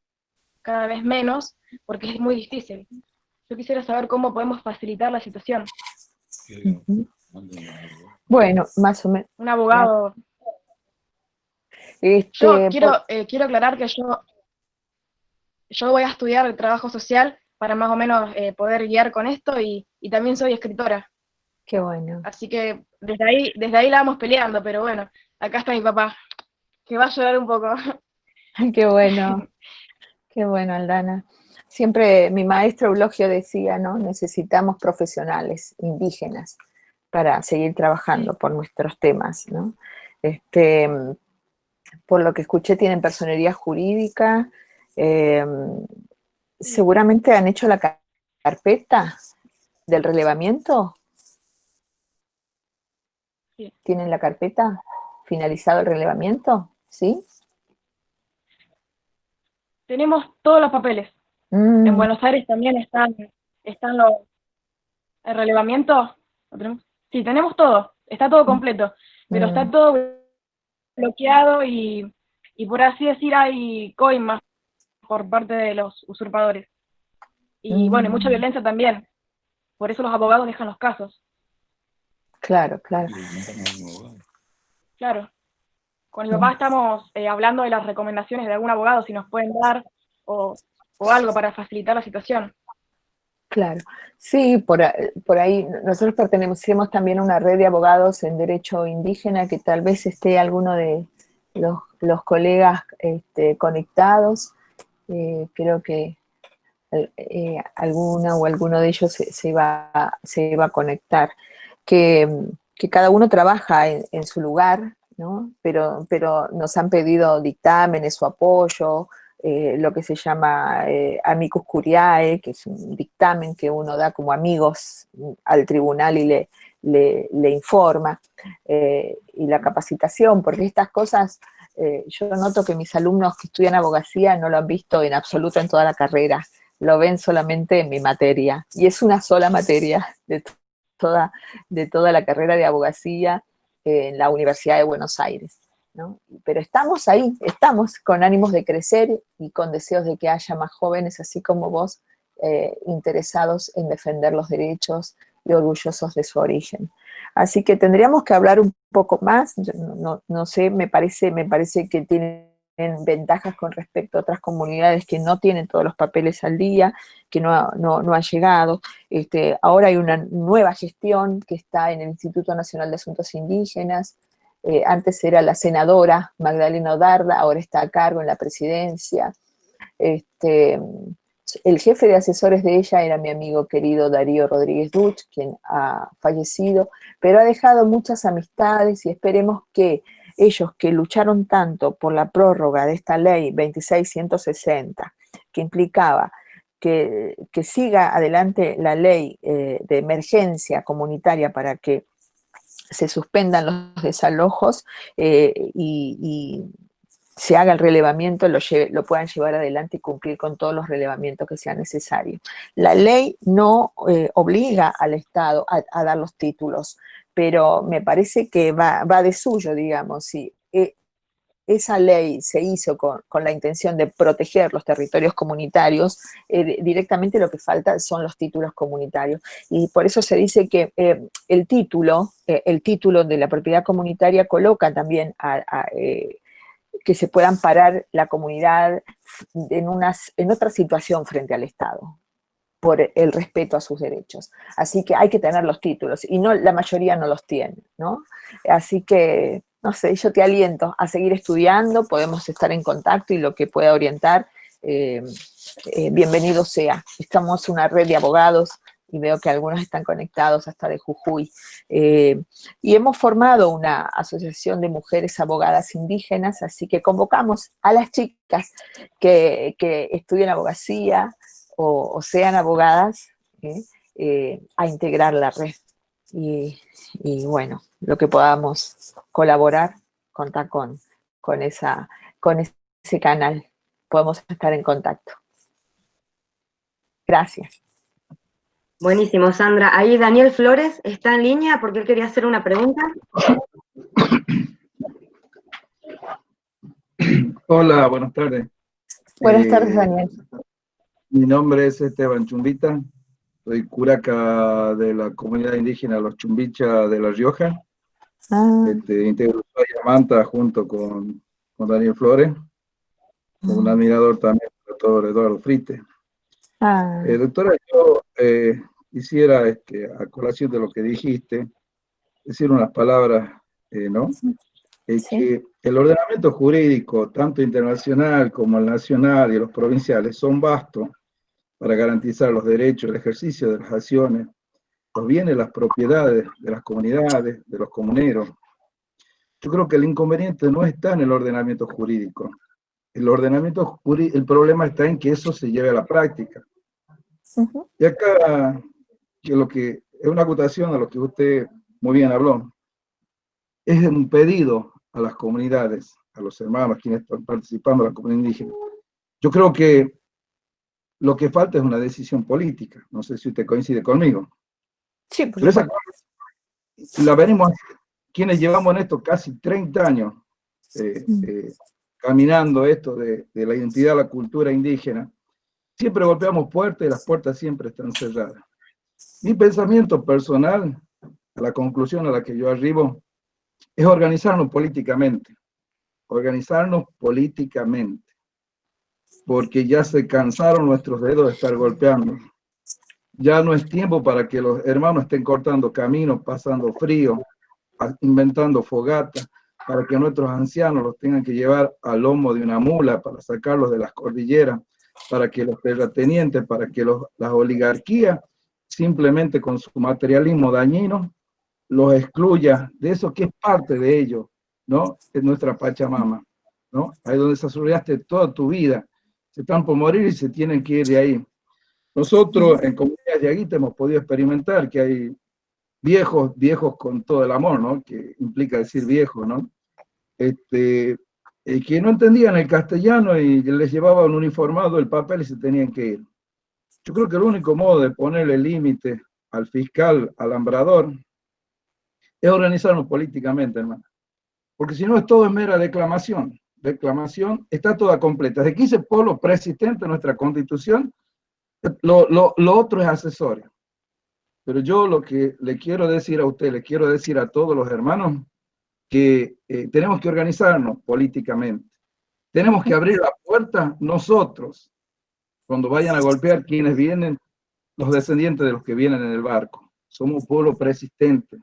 cada vez menos, porque es muy difícil. Yo quisiera saber cómo podemos facilitar la situación. Bueno, más o menos. Un abogado. Yo quiero aclarar que yo voy a estudiar trabajo social para más o menos poder guiar con esto y también soy escritora. Qué bueno. Así que desde ahí la vamos peleando, pero bueno, acá está mi papá, que va a llorar un poco. Qué bueno, Aldana. Siempre mi maestro Eulogio decía, ¿no? Necesitamos profesionales indígenas para seguir trabajando por nuestros temas, ¿no? Por lo que escuché, tienen personería jurídica, seguramente han hecho la carpeta del relevamiento. Sí. ¿Tienen la carpeta? ¿Finalizado el relevamiento? ¿Sí? Tenemos todos los papeles. En Buenos Aires también están el relevamiento. ¿Lo tenemos? Sí, tenemos todo, está todo completo, pero está todo bloqueado y por así decir hay coimas por parte de los usurpadores. Y bueno, mucha violencia también. Por eso los abogados dejan los casos. Claro. Claro. Con mi papá estamos hablando de las recomendaciones de algún abogado, si nos pueden dar, o o algo para facilitar la situación. Claro, sí, por ahí nosotros pertenecemos también a una red de abogados en derecho indígena, que tal vez esté alguno de los colegas conectados. Creo que alguna o alguno de ellos se iba a conectar. Que cada uno trabaja en su lugar, ¿no? Pero nos han pedido dictámenes o apoyo, lo que se llama amicus curiae, que es un dictamen que uno da como amigos al tribunal y le informa, y la capacitación, porque estas cosas, yo noto que mis alumnos que estudian abogacía no lo han visto en absoluto en toda la carrera, lo ven solamente en mi materia, y es una sola materia de toda la carrera de abogacía en la Universidad de Buenos Aires, ¿no? Pero estamos ahí, estamos con ánimos de crecer y con deseos de que haya más jóvenes, así como vos, interesados en defender los derechos y orgullosos de su origen. Así que tendríamos que hablar un poco más, no sé, me parece que tienen ventajas con respecto a otras comunidades que no tienen todos los papeles al día, que no han llegado. Ahora hay una nueva gestión que está en el Instituto Nacional de Asuntos Indígenas. Antes era la senadora Magdalena Odarda, ahora está a cargo en la presidencia. El jefe de asesores de ella era mi amigo querido Darío Rodríguez Duch, quien ha fallecido, pero ha dejado muchas amistades y esperemos que ellos que lucharon tanto por la prórroga de esta ley 26160, que implicaba que siga adelante la ley de emergencia comunitaria para que se suspendan los desalojos y se haga el relevamiento, lo puedan llevar adelante y cumplir con todos los relevamientos que sean necesarios. La ley no obliga al Estado a dar los títulos, pero me parece que va de suyo, digamos, si esa ley se hizo con la intención de proteger los territorios comunitarios, directamente lo que falta son los títulos comunitarios. Y por eso se dice que el título de la propiedad comunitaria coloca también que se pueda amparar la comunidad en otra situación frente al Estado, por el respeto a sus derechos. Así que hay que tener los títulos, y la mayoría no los tiene, ¿no? Así que, no sé, yo te aliento a seguir estudiando, podemos estar en contacto y lo que pueda orientar, bienvenido sea. Estamos una red de abogados, y veo que algunos están conectados hasta de Jujuy, y hemos formado una asociación de mujeres abogadas indígenas, así que convocamos a las chicas que estudian abogacía o sean abogadas, a integrar la red, y bueno, lo que podamos colaborar, contar con ese canal, podemos estar en contacto. Gracias. Buenísimo, Sandra. Ahí Daniel Flores está en línea porque él quería hacer una pregunta. Hola, buenas tardes. Buenas tardes, Daniel. Mi nombre es Esteban Chumbita, soy curaca de la comunidad indígena Los Chumbicha de La Rioja. Integro Manta junto con Daniel Flores, un admirador también del doctor Eduardo Frite. Doctora, yo quisiera, a colación de lo que dijiste, decir unas palabras, ¿no? Sí. Que el ordenamiento jurídico, tanto internacional como el nacional y los provinciales, son vastos para garantizar los derechos, el ejercicio de las acciones, los bienes, las propiedades de las comunidades, de los comuneros. Yo creo que el inconveniente no está en el ordenamiento jurídico. El problema está en que eso se lleve a la práctica. Y acá, que es una acotación a lo que usted muy bien habló, es un pedido a las comunidades, a los hermanos, quienes están participando en la comunidad indígena. Yo creo que lo que falta es una decisión política. No sé si usted coincide conmigo. Sí, por supuesto. La venimos, quienes llevamos en esto casi 30 años, caminando esto de la identidad, la cultura indígena, siempre golpeamos puertas y las puertas siempre están cerradas. Mi pensamiento personal, a la conclusión a la que yo arribo, es organizarnos políticamente. Organizarnos políticamente. porque ya se cansaron nuestros dedos de estar golpeando. Ya no es tiempo para que los hermanos estén cortando caminos, pasando frío, inventando fogatas, para que nuestros ancianos los tengan que llevar al lomo de una mula para sacarlos de las cordilleras, para que los terratenientes, para que las oligarquías, simplemente con su materialismo dañino, los excluya de eso que es parte de ellos, ¿no? Es nuestra Pachamama, ¿no? Ahí donde desarrollaste toda tu vida, se están por morir y se tienen que ir de ahí. Nosotros en comunidades de Aguita hemos podido experimentar que hay viejos con todo el amor, ¿no? Que implica decir viejo, ¿no? Que no entendían el castellano y les llevaban uniformado el papel y se tenían que ir. Yo creo que el único modo de ponerle límite al fiscal, al alambrador, es organizarnos políticamente, hermano. Porque si no, es todo en mera declamación. Declamación está toda completa. De 15 pueblos preexistentes en nuestra Constitución, lo otro es accesorio. Pero yo lo que le quiero decir a usted, le quiero decir a todos los hermanos, que tenemos que organizarnos políticamente. Tenemos que abrir la puerta nosotros, cuando vayan a golpear quienes vienen, los descendientes de los que vienen en el barco. Somos un pueblo persistente.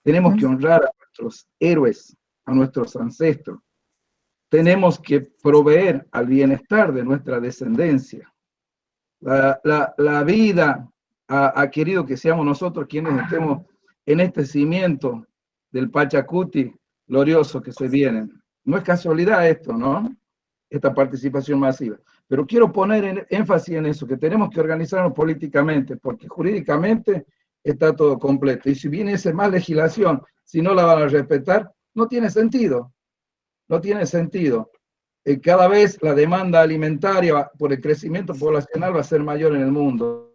Tenemos que honrar a nuestros héroes, a nuestros ancestros. Tenemos que proveer al bienestar de nuestra descendencia. La vida ha querido que seamos nosotros quienes estemos en este cimiento del Pachacuti glorioso que se viene. No es casualidad esto, ¿no? Esta participación masiva. Pero quiero poner énfasis en eso, que tenemos que organizarnos políticamente, porque jurídicamente está todo completo. Y si viene esa más legislación, si no la van a respetar, no tiene sentido. No tiene sentido. Cada vez la demanda alimentaria por el crecimiento poblacional va a ser mayor en el mundo.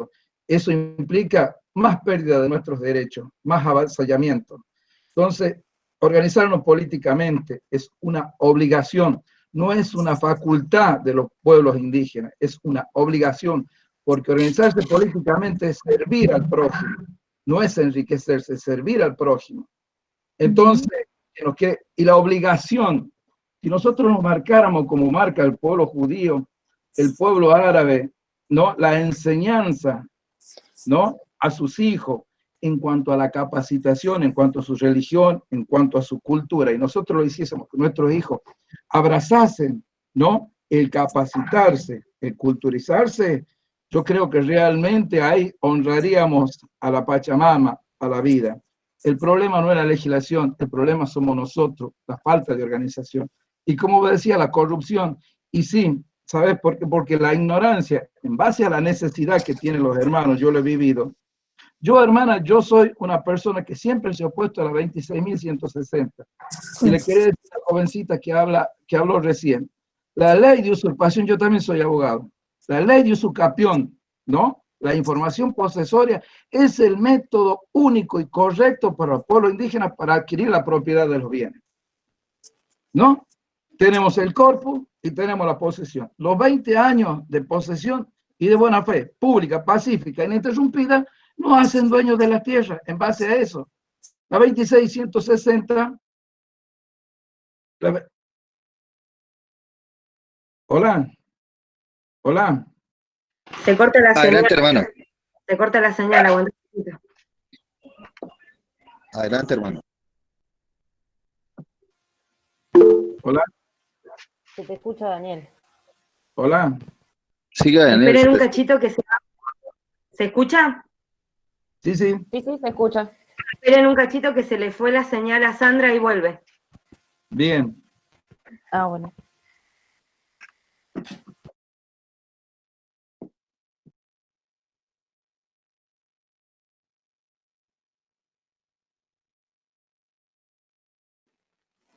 Eso implica más pérdida de nuestros derechos, más avasallamiento. Entonces, organizarnos políticamente es una obligación, no es una facultad de los pueblos indígenas, es una obligación, porque organizarse políticamente es servir al prójimo, no es enriquecerse, es servir al prójimo. Entonces, y la obligación, si nosotros nos marcáramos como marca el pueblo judío, el pueblo árabe, ¿no? La enseñanza, ¿no? A sus hijos, en cuanto a la capacitación, en cuanto a su religión, en cuanto a su cultura, y nosotros lo hiciésemos, que nuestros hijos abrazasen, ¿no? El capacitarse, el culturizarse, yo creo que realmente ahí honraríamos a la Pachamama, a la vida. El problema no es la legislación, el problema somos nosotros, la falta de organización. Y como decía, la corrupción, y sí, ¿sabes por qué? Porque la ignorancia, en base a la necesidad que tienen los hermanos, yo lo he vivido. Yo, hermana, yo soy una persona que siempre se ha opuesto a la 26.160. Y le quería decir a la jovencita que habló recién, la ley de usurpación, yo también soy abogado, la ley de usurpación, ¿no? La información posesoria es el método único y correcto para el pueblo indígena para adquirir la propiedad de los bienes, ¿no? Tenemos el corpus y tenemos la posesión. Los 20 años de posesión y de buena fe, pública, pacífica, ininterrumpida, nos hacen dueños de la tierra en base a eso. La 26.160. Hola. Hola. Se corta la Adelante, señal. hermano. Se corta la señal, aguanta un poquito. Adelante, hermano. Hola. Se te escucha, Daniel. Hola. Siga, Daniel. Esperen un cachito que ¿Se escucha? Sí, sí. Sí, sí, se escucha. Esperen un cachito que se le fue la señal a Sandra y vuelve. Bien. Ah, bueno.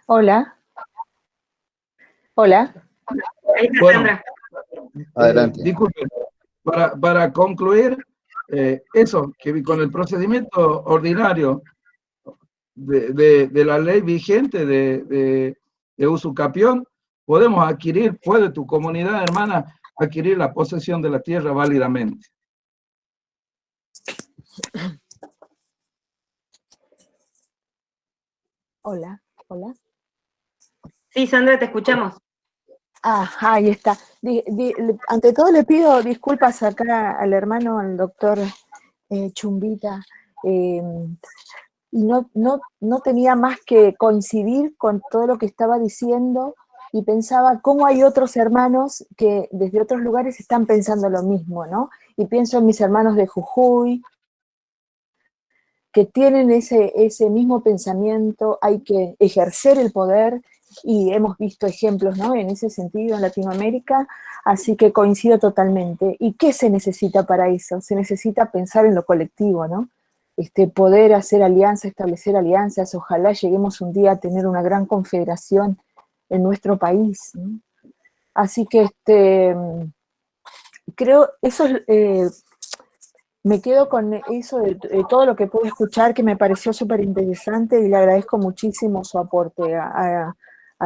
Hola. Hola. Ahí está, Bueno, Sandra. Adelante. Disculpen, para concluir, eso, que con el procedimiento ordinario de la ley vigente de usucapión, podemos adquirir, puede tu comunidad hermana adquirir la posesión de la tierra válidamente. Hola. Hola. Sí, Sandra, te escuchamos. Ah, ahí está. Ante todo le pido disculpas acá al hermano, al doctor Chumbita, y no tenía más que coincidir con todo lo que estaba diciendo y pensaba cómo hay otros hermanos que desde otros lugares están pensando lo mismo, ¿no? Y pienso en mis hermanos de Jujuy, que tienen ese mismo pensamiento, hay que ejercer el poder, y hemos visto ejemplos, ¿no?, en ese sentido en Latinoamérica, así que coincido totalmente. ¿Y qué se necesita para eso? Se necesita pensar en lo colectivo, ¿no? Poder hacer alianzas, establecer alianzas, ojalá lleguemos un día a tener una gran confederación en nuestro país, ¿no? Así que creo, eso me quedo con eso de todo lo que pude escuchar, que me pareció súper interesante, y le agradezco muchísimo su aporte a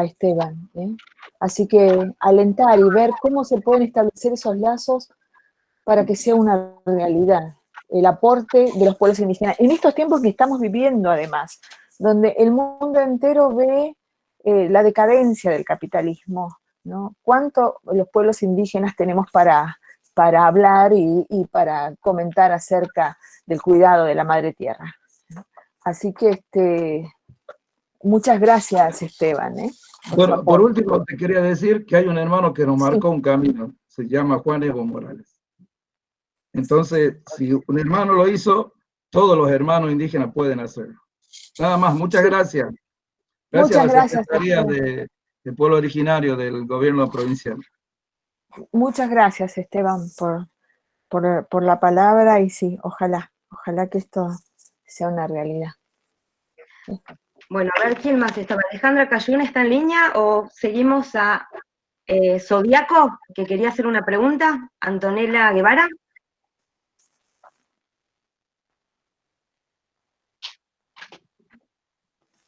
Esteban, ¿eh? Así que alentar y ver cómo se pueden establecer esos lazos para que sea una realidad el aporte de los pueblos indígenas. En estos tiempos que estamos viviendo, además, donde el mundo entero ve la decadencia del capitalismo, ¿no? ¿Cuánto los pueblos indígenas tenemos para hablar y para comentar acerca del cuidado de la madre tierra? Así que muchas gracias, Esteban, Bueno, por último, te quería decir que hay un hermano que nos marcó un camino, se llama Juan Evo Morales. Entonces, si un hermano lo hizo, todos los hermanos indígenas pueden hacerlo. Nada más, muchas gracias. Gracias Muchas a la gracias, Secretaría Esteban. de Pueblo Originario del Gobierno Provincial. Muchas gracias, Esteban, por la palabra, y sí, ojalá que esto sea una realidad. Bueno, a ver quién más estaba. ¿Alejandra Cayún está en línea o seguimos a Zodíaco, que quería hacer una pregunta? ¿Antonella Guevara?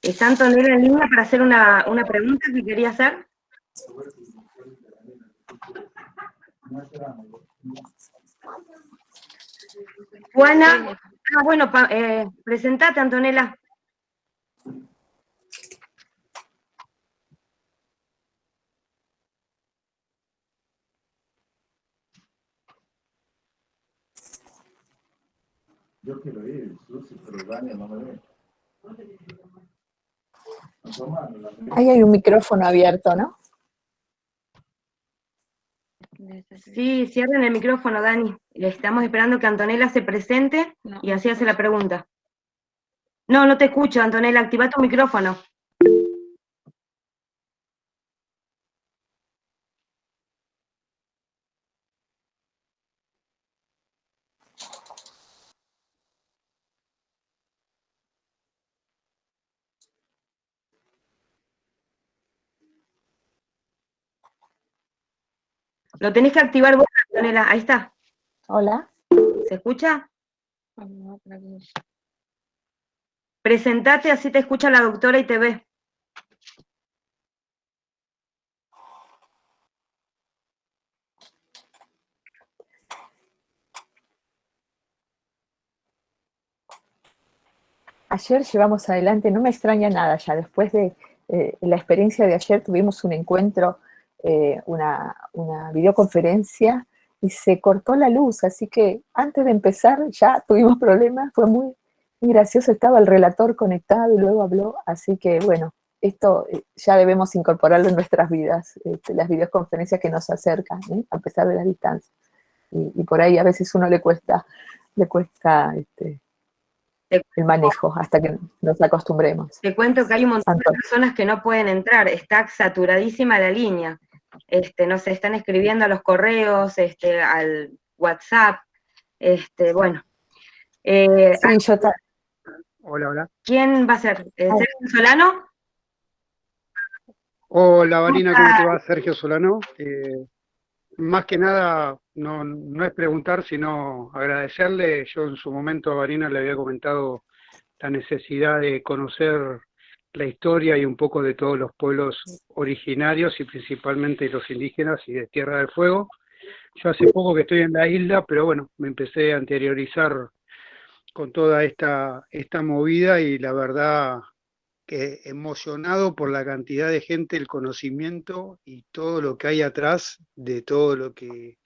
¿Está Antonella en línea para hacer una pregunta que quería hacer? Juana. Bueno, presentate, Antonella. Yo quiero ir, Susi, pero Daniel no me ve. Ahí hay un micrófono abierto, ¿no? Sí, cierren el micrófono, Dani. Estamos esperando que Antonella se presente y así hace la pregunta. No, no te escucho, Antonella. Activa tu micrófono. Lo tenés que activar vos, Antonella. Ahí está. Hola. ¿Se escucha? Presentate, así te escucha la doctora y te ve. Ayer llevamos adelante, no me extraña nada ya, después de la experiencia de ayer tuvimos un encuentro, una videoconferencia, y se cortó la luz, así que antes de empezar ya tuvimos problemas, fue muy gracioso, estaba el relator conectado y luego habló, así que bueno, esto ya debemos incorporarlo en nuestras vidas, las videoconferencias que nos acercan, a pesar de las distancias, y por ahí a veces uno le cuesta el manejo hasta que nos acostumbremos. Te cuento que hay un montón de personas que no pueden entrar, está saturadísima la línea. No sé, están escribiendo a los correos, al WhatsApp, bueno. Sí, Hola, hola. ¿Quién va a ser? ¿Sergio Solano? Hola, Vanina, ¿cómo te va? Sergio Solano. Más que nada, no es preguntar, sino agradecerle. Yo en su momento a Vanina le había comentado la necesidad de conocer la historia y un poco de todos los pueblos originarios y principalmente los indígenas y de Tierra del Fuego. Yo hace poco que estoy en la isla, pero bueno, me empecé a interiorizar con toda esta movida y la verdad que emocionado por la cantidad de gente, el conocimiento y todo lo que hay atrás de todo lo que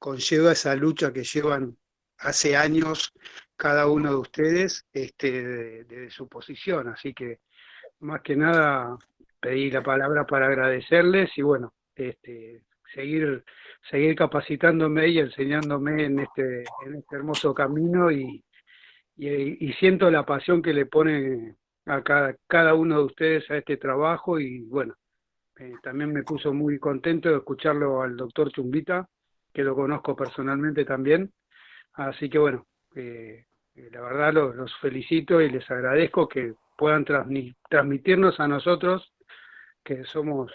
conlleva esa lucha que llevan hace años cada uno de ustedes de su posición. Así que, más que nada, pedí la palabra para agradecerles y bueno, seguir capacitándome y enseñándome en este hermoso camino y siento la pasión que le ponen a cada uno de ustedes a este trabajo y bueno, también me puso muy contento de escucharlo al doctor Chumbita, que lo conozco personalmente también, así que bueno, la verdad los felicito y les agradezco que puedan transmitirnos a nosotros, que somos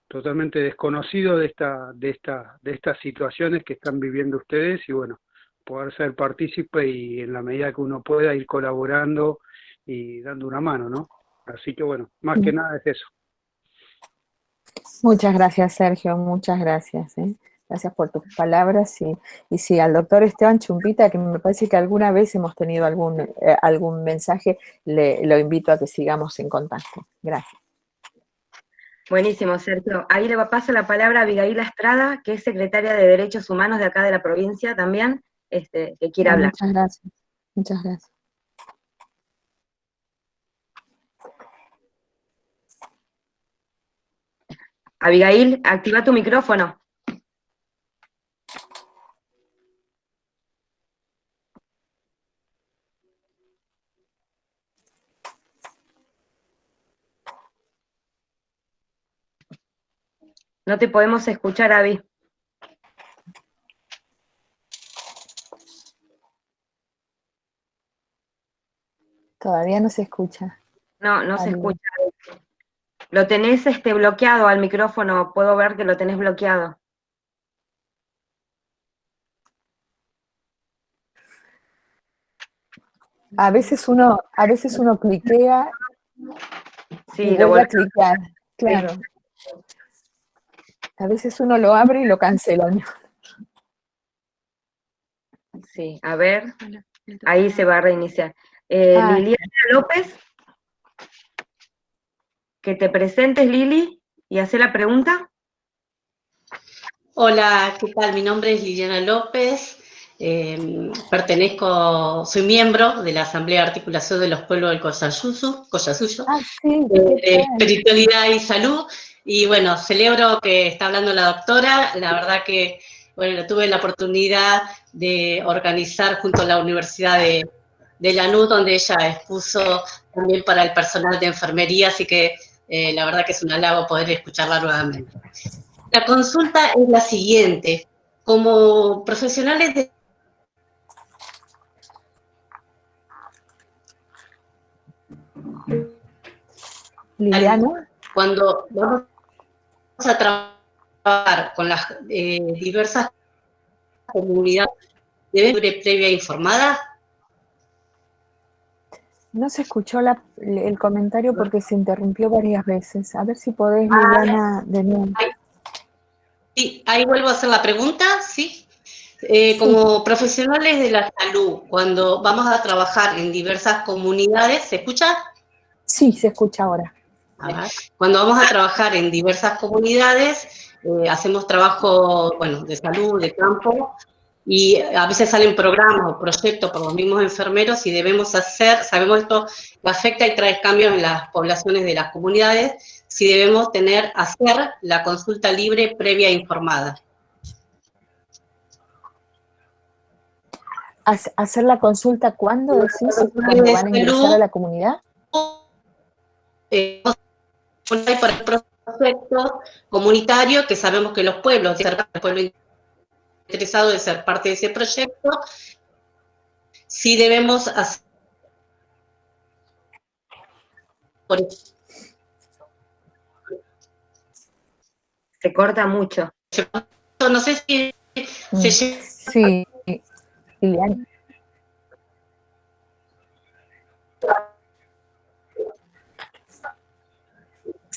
totalmente desconocidos de estas situaciones que están viviendo ustedes y bueno, poder ser partícipe y en la medida que uno pueda ir colaborando y dando una mano, ¿no? Así que bueno, más que nada es eso. Muchas gracias, Sergio, muchas gracias. Gracias por tus palabras y sí, al doctor Esteban Chumbita, que me parece que alguna vez hemos tenido algún mensaje, lo invito a que sigamos en contacto. Gracias. Buenísimo, Sergio. Ahí le paso la palabra a Abigail Estrada, que es secretaria de Derechos Humanos de acá de la provincia también, que quiere hablar. Muchas gracias. Muchas gracias. Abigail, activa tu micrófono. No te podemos escuchar, Abby. Todavía no se escucha. No se escucha. Lo tenés bloqueado al micrófono, puedo ver que lo tenés bloqueado. A veces uno cliquea Sí, y vuelve a clicar, claro. A veces uno lo abre y lo cancela. Sí, a ver, ahí se va a reiniciar. Liliana López, que te presentes, Lili, y hace la pregunta. Hola, ¿qué tal? Mi nombre es Liliana López, soy miembro de la Asamblea de Articulación de los Pueblos del Collasuyo, de Espiritualidad y Salud, y bueno, celebro que está hablando la doctora, la verdad que, bueno, tuve la oportunidad de organizar junto a la Universidad de Lanús, donde ella expuso también para el personal de enfermería, así que la verdad que es un halago poder escucharla nuevamente. La consulta es la siguiente. Como profesionales de... Liliana. Cuando vamos a trabajar con las diversas comunidades, ¿debe ser previa informada? No se escuchó el comentario porque se interrumpió varias veces. A ver si podés, Liliana, de nuevo. Sí, ahí vuelvo a hacer la pregunta, ¿sí? Como profesionales de la salud, cuando vamos a trabajar en diversas comunidades, ¿se escucha? Sí, se escucha ahora. Cuando vamos a trabajar en diversas comunidades, hacemos trabajo, bueno, de salud, de campo, y a veces salen programas o proyectos por los mismos enfermeros y debemos hacer, sabemos esto que afecta y trae cambios en las poblaciones de las comunidades, si debemos hacer la consulta libre previa e informada. ¿Hacer la consulta cuándo decís? ¿Cuándo van a ingresar a la comunidad? Hay por el proyecto comunitario que sabemos que los pueblos, el pueblo interesado de ser parte de ese proyecto, sí debemos hacer. Se corta mucho. No sé si se sí, Liliana.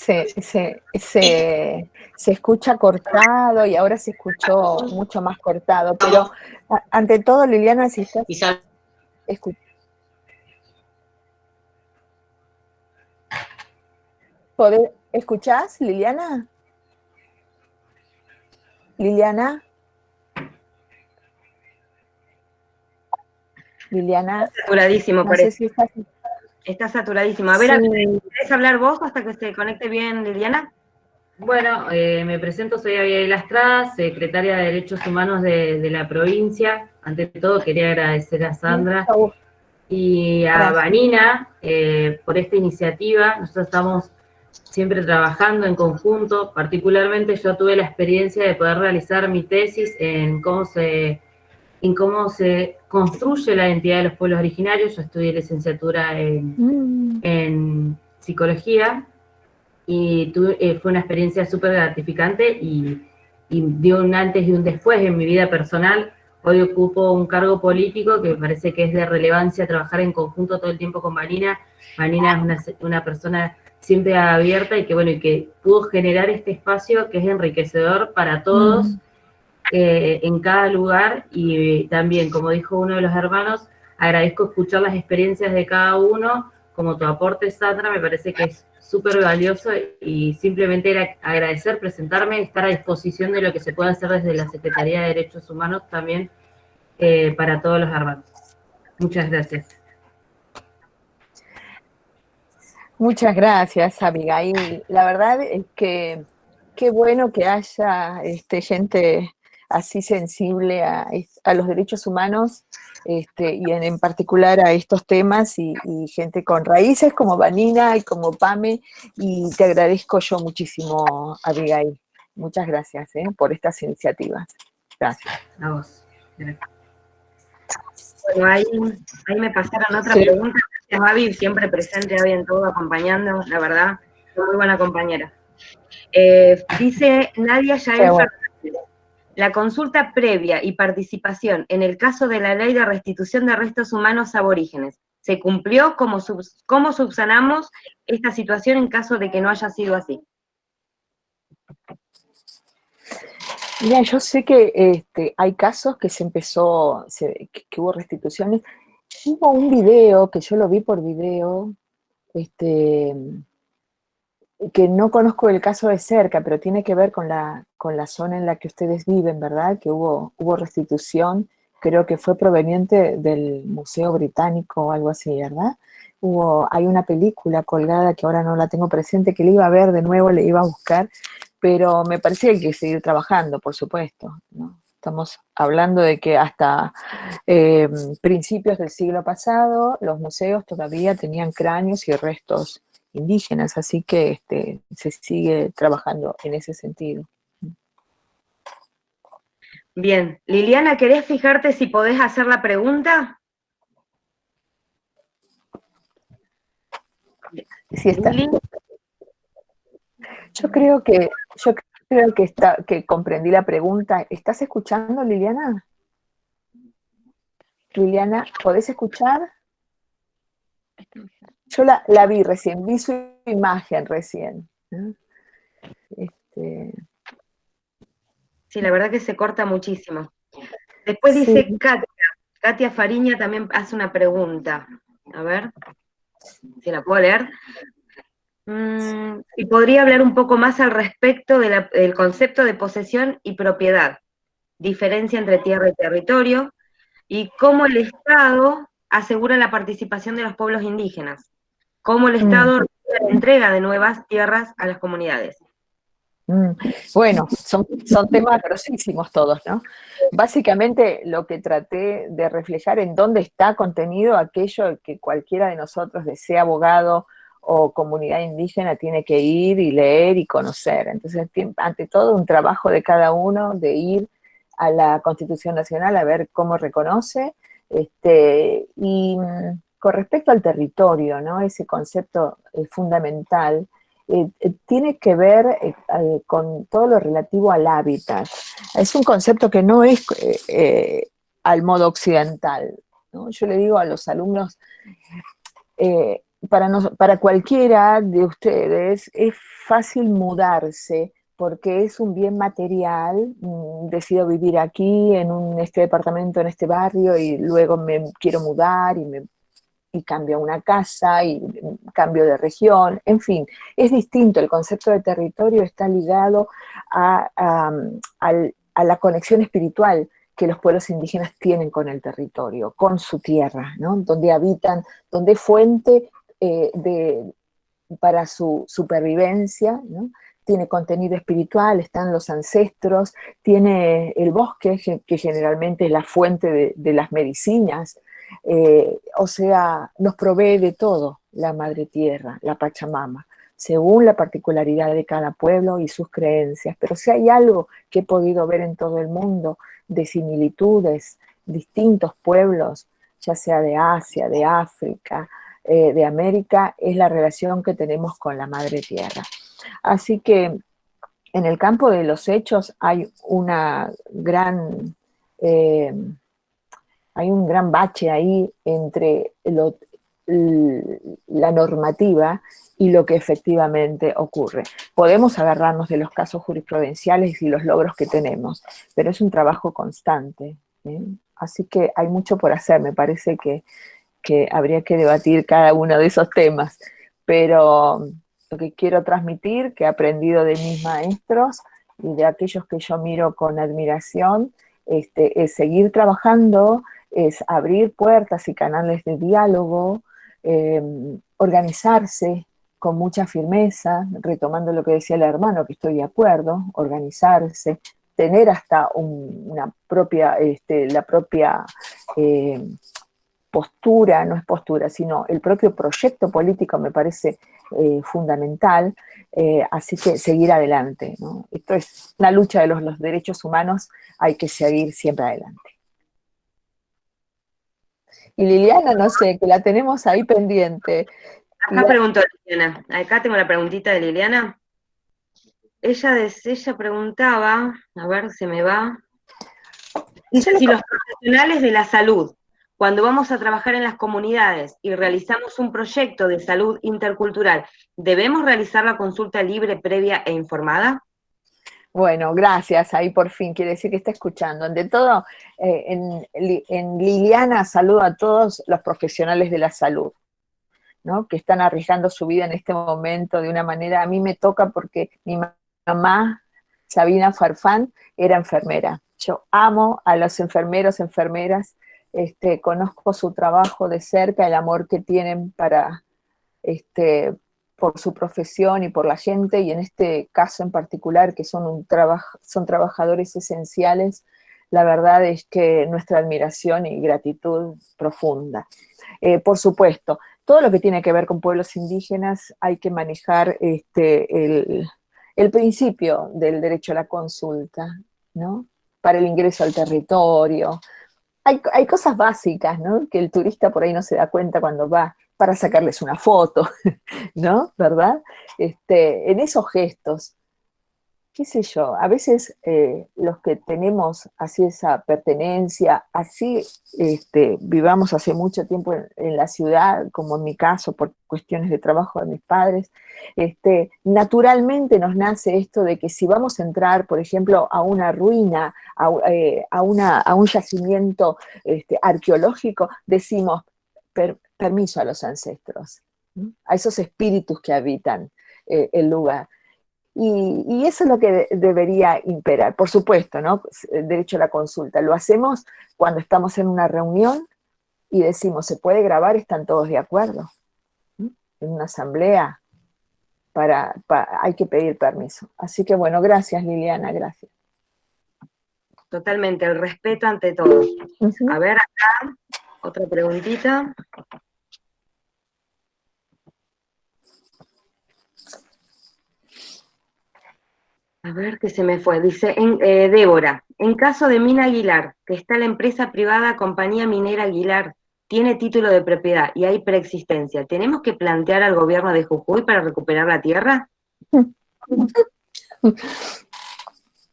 Se escucha cortado y ahora se escuchó mucho más cortado, pero ante todo, Liliana, si estás ¿Escuchás, Liliana? Liliana. Liliana. Está saturadísimo, no parece. sé si estás... Está saturadísimo. A ver, Sí. ¿querés hablar vos hasta que se conecte bien Liliana? Bueno, me presento, soy Abigail Astrada, secretaria de Derechos Humanos de la provincia. Ante todo quería agradecer a Sandra y a Vanina por esta iniciativa. Nosotros estamos siempre trabajando en conjunto. Particularmente yo tuve la experiencia de poder realizar mi tesis en cómo se construye la identidad de los pueblos originarios. Yo estudié licenciatura en psicología y fue una experiencia súper gratificante y dio un antes y un después en mi vida personal. Hoy ocupo un cargo político que me parece que es de relevancia trabajar en conjunto todo el tiempo con Vanina. Vanina es una persona siempre abierta y que, bueno, y que pudo generar este espacio que es enriquecedor para todos en cada lugar. Y también, como dijo uno de los hermanos, agradezco escuchar las experiencias de cada uno, como tu aporte, Sandra, me parece que es súper valioso y simplemente era agradecer, presentarme, estar a disposición de lo que se puede hacer desde la Secretaría de Derechos Humanos también para todos los hermanos. Muchas gracias. Muchas gracias, Abigail. La verdad es que qué bueno que haya gente así sensible a los derechos humanos y en particular a estos temas y gente con raíces como Vanina y como Pame, y te agradezco yo muchísimo, Abigail. Muchas gracias por estas iniciativas. Gracias. A vos. Gracias. Bueno, ahí me pasaron otra pregunta. Gracias, Babi, siempre presente, Babi, en todo, acompañando, la verdad, muy buena compañera. Dice Nadia Yael Fernández, la consulta previa y participación en el caso de la ley de restitución de restos humanos aborígenes, ¿se cumplió? ¿Cómo subsanamos esta situación en caso de que no haya sido así? Mira, yo sé que hay casos que que hubo restituciones. Hubo un video, que yo lo vi por video, que no conozco el caso de cerca, pero tiene que ver con la zona en la que ustedes viven, ¿verdad? Que hubo restitución, creo que fue proveniente del Museo Británico o algo así, ¿verdad? Hay una película colgada que ahora no la tengo presente, que la iba a ver de nuevo, le iba a buscar, pero me parece que hay que seguir trabajando, por supuesto, ¿no? Estamos hablando de que hasta principios del siglo pasado los museos todavía tenían cráneos y restos indígenas, así que se sigue trabajando en ese sentido. Bien. Liliana, ¿querés fijarte si podés hacer la pregunta? Sí, está. Yo creo que que comprendí la pregunta. ¿Estás escuchando, Liliana? Liliana, ¿podés escuchar? Yo la vi recién, vi su imagen recién. Sí, la verdad que se corta muchísimo. Después dice Katia Fariña también hace una pregunta. A ver, si la puedo leer. Y podría hablar un poco más al respecto del concepto de posesión y propiedad, diferencia entre tierra y territorio, y cómo el Estado asegura la participación de los pueblos indígenas, cómo el Estado la entrega de nuevas tierras a las comunidades. Bueno, son temas grosísimos todos, ¿no? Básicamente lo que traté de reflejar en dónde está contenido aquello que cualquiera de nosotros, sea abogado o comunidad indígena, tiene que ir y leer y conocer. Entonces, ante todo, un trabajo de cada uno de ir a la Constitución Nacional a ver cómo reconoce, y con respecto al territorio, ¿no? Ese concepto fundamental, tiene que ver con todo lo relativo al hábitat. Es un concepto que no es al modo occidental, ¿no? Yo le digo a los alumnos, para cualquiera de ustedes es fácil mudarse porque es un bien material. Decido vivir aquí, en este departamento, en este barrio, y luego me quiero mudar y me y cambio a una casa, y cambio de región, en fin, es distinto. El concepto de territorio está ligado a la conexión espiritual que los pueblos indígenas tienen con el territorio, con su tierra, ¿no? Donde habitan, donde es fuente para su supervivencia, ¿no? Tiene contenido espiritual, están los ancestros, tiene el bosque, que generalmente es la fuente de las medicinas, o sea, nos provee de todo la Madre Tierra, la Pachamama, según la particularidad de cada pueblo y sus creencias. Pero si hay algo que he podido ver en todo el mundo de similitudes, distintos pueblos, ya sea de Asia, de África, de América, es la relación que tenemos con la Madre Tierra. Así que en el campo de los hechos hay un gran bache ahí entre la normativa y lo que efectivamente ocurre. Podemos agarrarnos de los casos jurisprudenciales y los logros que tenemos, pero es un trabajo constante, ¿eh? Así que hay mucho por hacer. Me parece que habría que debatir cada uno de esos temas, pero lo que quiero transmitir, que he aprendido de mis maestros y de aquellos que yo miro con admiración, es seguir trabajando, es abrir puertas y canales de diálogo, organizarse con mucha firmeza, retomando lo que decía el hermano, que estoy de acuerdo, organizarse, tener hasta la propia postura, no es postura, sino el propio proyecto político me parece fundamental, así que seguir adelante, ¿no? Esto es una lucha de los derechos humanos, hay que seguir siempre adelante. Y Liliana, no sé, que la tenemos ahí pendiente. Acá preguntó Liliana, acá tengo la preguntita de Liliana. Ella preguntaba, a ver, se me va, si los profesionales de la salud, cuando vamos a trabajar en las comunidades y realizamos un proyecto de salud intercultural, ¿debemos realizar la consulta libre, previa e informada? Bueno, gracias, ahí por fin, quiere decir que está escuchando. Ante todo, en Liliana saludo a todos los profesionales de la salud, ¿no? Que están arriesgando su vida en este momento de una manera, a mí me toca porque mi mamá, Sabina Farfán, era enfermera. Yo amo a los enfermeros, enfermeras, conozco su trabajo de cerca, el amor que tienen por su profesión y por la gente, y en este caso en particular, que son trabajadores esenciales, la verdad es que nuestra admiración y gratitud profunda. Por supuesto, todo lo que tiene que ver con pueblos indígenas hay que manejar el principio del derecho a la consulta, ¿no? Para el ingreso al territorio. Hay cosas básicas, ¿no? Que el turista por ahí no se da cuenta cuando va, para sacarles una foto, ¿no? ¿Verdad? En esos gestos, qué sé yo, a veces los que tenemos así esa pertenencia, así vivamos hace mucho tiempo en la ciudad, como en mi caso, por cuestiones de trabajo de mis padres, naturalmente nos nace esto de que si vamos a entrar, por ejemplo, a una ruina, a un yacimiento arqueológico, decimos permiso a los ancestros, ¿no? A esos espíritus que habitan el lugar. Y eso es lo que debería imperar, por supuesto, ¿no? El derecho a la consulta. Lo hacemos cuando estamos en una reunión y decimos, ¿se puede grabar? Están todos de acuerdo, ¿no? En una asamblea hay que pedir permiso. Así que bueno, gracias Liliana, gracias. Totalmente, el respeto ante todo. A ver, acá, otra preguntita. A ver, que se me fue. Dice Débora, en caso de Mina Aguilar, que está la empresa privada Compañía Minera Aguilar, tiene título de propiedad y hay preexistencia, ¿tenemos que plantear al gobierno de Jujuy para recuperar la tierra?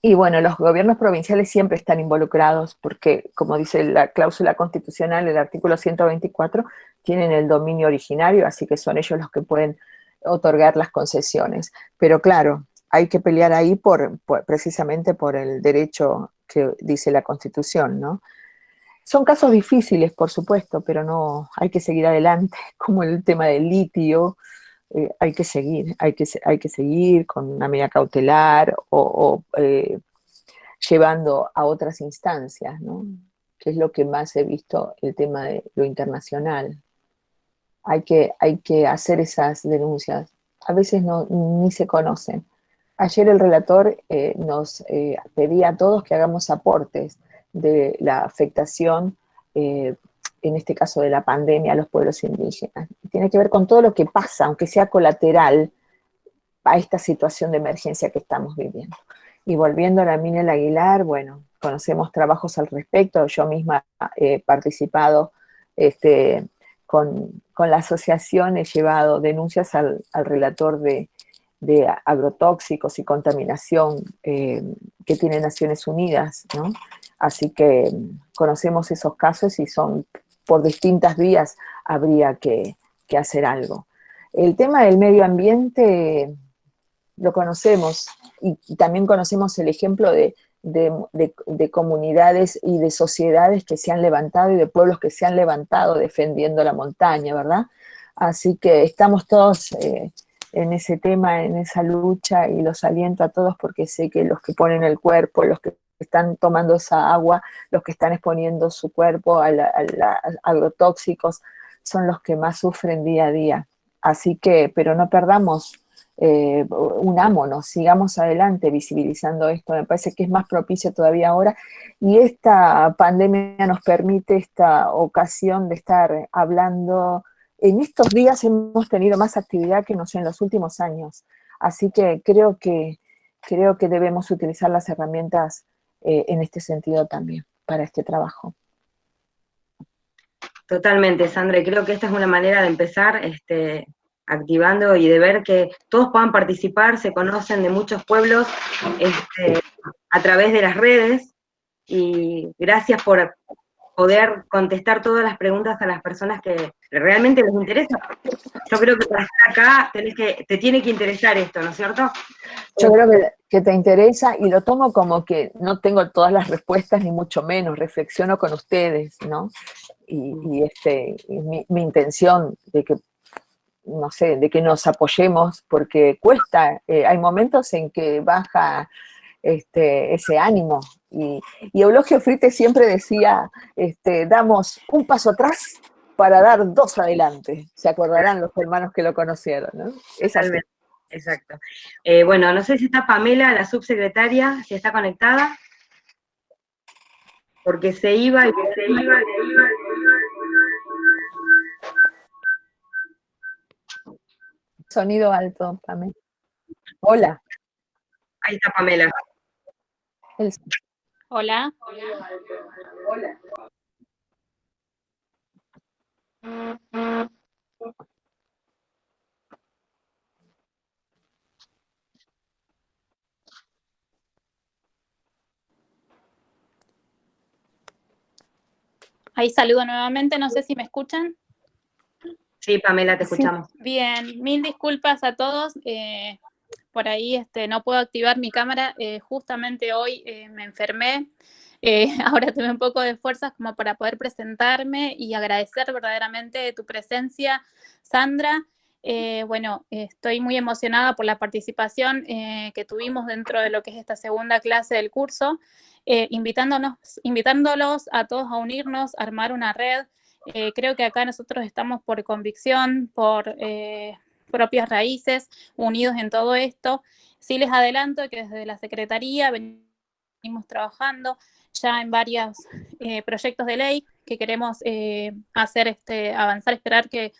Y bueno, los gobiernos provinciales siempre están involucrados porque, como dice la cláusula constitucional, el artículo 124, tienen el dominio originario, así que son ellos los que pueden otorgar las concesiones. Pero claro, hay que pelear ahí precisamente por el derecho que dice la Constitución, ¿no? Son casos difíciles, por supuesto, pero no, hay que seguir adelante, como el tema del litio, hay que seguir con una medida cautelar o llevando a otras instancias, ¿no? Que es lo que más he visto, el tema de lo internacional. Hay que hacer esas denuncias. A veces ni se conocen. Ayer el relator nos pedía a todos que hagamos aportes de la afectación, en este caso de la pandemia, a los pueblos indígenas. Tiene que ver con todo lo que pasa, aunque sea colateral, a esta situación de emergencia que estamos viviendo. Y volviendo a la Minel Aguilar, bueno, conocemos trabajos al respecto. Yo misma he participado con la asociación, he llevado denuncias al relator de agrotóxicos y contaminación que tiene Naciones Unidas, ¿no? Así que conocemos esos casos y son por distintas vías, habría que hacer algo. El tema del medio ambiente lo conocemos y también conocemos el ejemplo de comunidades y de sociedades que se han levantado y de pueblos que se han levantado defendiendo la montaña, ¿verdad? Así que estamos todos en ese tema, en esa lucha, y los aliento a todos porque sé que los que ponen el cuerpo, los que están tomando esa agua, los que están exponiendo su cuerpo a agrotóxicos, son los que más sufren día a día. Así que, pero no perdamos, unámonos, sigamos adelante visibilizando esto. Me parece que es más propicio todavía ahora, y esta pandemia nos permite esta ocasión de estar hablando. En estos días hemos tenido más actividad que no sé en los últimos años, así que creo que debemos utilizar las herramientas en este sentido también, para este trabajo. Totalmente, Sandra, y creo que esta es una manera de empezar activando y de ver que todos puedan participar, se conocen de muchos pueblos a través de las redes, y gracias por poder contestar todas las preguntas a las personas que realmente les interesa. Yo creo que para estar acá te tiene que interesar esto, ¿no es cierto? Yo creo que te interesa, y lo tomo como que no tengo todas las respuestas, ni mucho menos, reflexiono con ustedes, ¿no? Y mi intención de que, no sé, de que nos apoyemos, porque cuesta, hay momentos en que baja ese ánimo, y Eulogio Frite siempre decía, damos un paso atrás para dar dos adelante. Se acordarán los hermanos que lo conocieron, ¿no? Es así. Exacto. Bueno, no sé si está Pamela, la subsecretaria, si está conectada, porque se iba y se iba. Sonido alto, Pamela. Hola. Ahí está Pamela. Hola. Hola. Ahí saludo nuevamente, no sé si me escuchan. Sí, Pamela, te escuchamos. Bien, mil disculpas a todos. Por ahí no puedo activar mi cámara. Justamente hoy me enfermé. Ahora tuve un poco de fuerzas como para poder presentarme y agradecer verdaderamente tu presencia, Sandra. Bueno, estoy muy emocionada por la participación que tuvimos dentro de lo que es esta segunda clase del curso, invitándolos a todos a unirnos, a armar una red. Creo que acá nosotros estamos por convicción, por propias raíces, unidos en todo esto. Sí les adelanto que desde la Secretaría venimos trabajando ya en varios proyectos de ley que queremos hacer avanzar, esperar que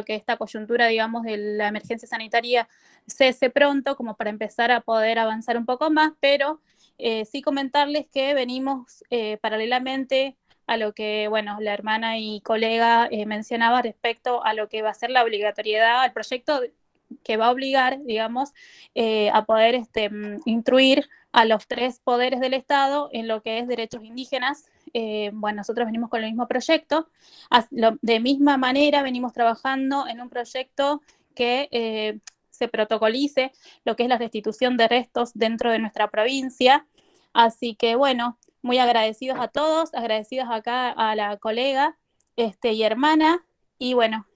esta coyuntura, digamos, de la emergencia sanitaria cese pronto, como para empezar a poder avanzar un poco más, pero sí comentarles que venimos paralelamente a lo que, bueno, la hermana y colega mencionaba respecto a lo que va a ser la obligatoriedad, al proyecto que va a obligar, digamos, a poder instruir a los 3 poderes del Estado en lo que es derechos indígenas. Bueno, nosotros venimos con el mismo proyecto. De misma manera venimos trabajando en un proyecto que se protocolice lo que es la restitución de restos dentro de nuestra provincia. Así que, bueno, muy agradecidos a todos, agradecidos acá a la colega y hermana, y bueno,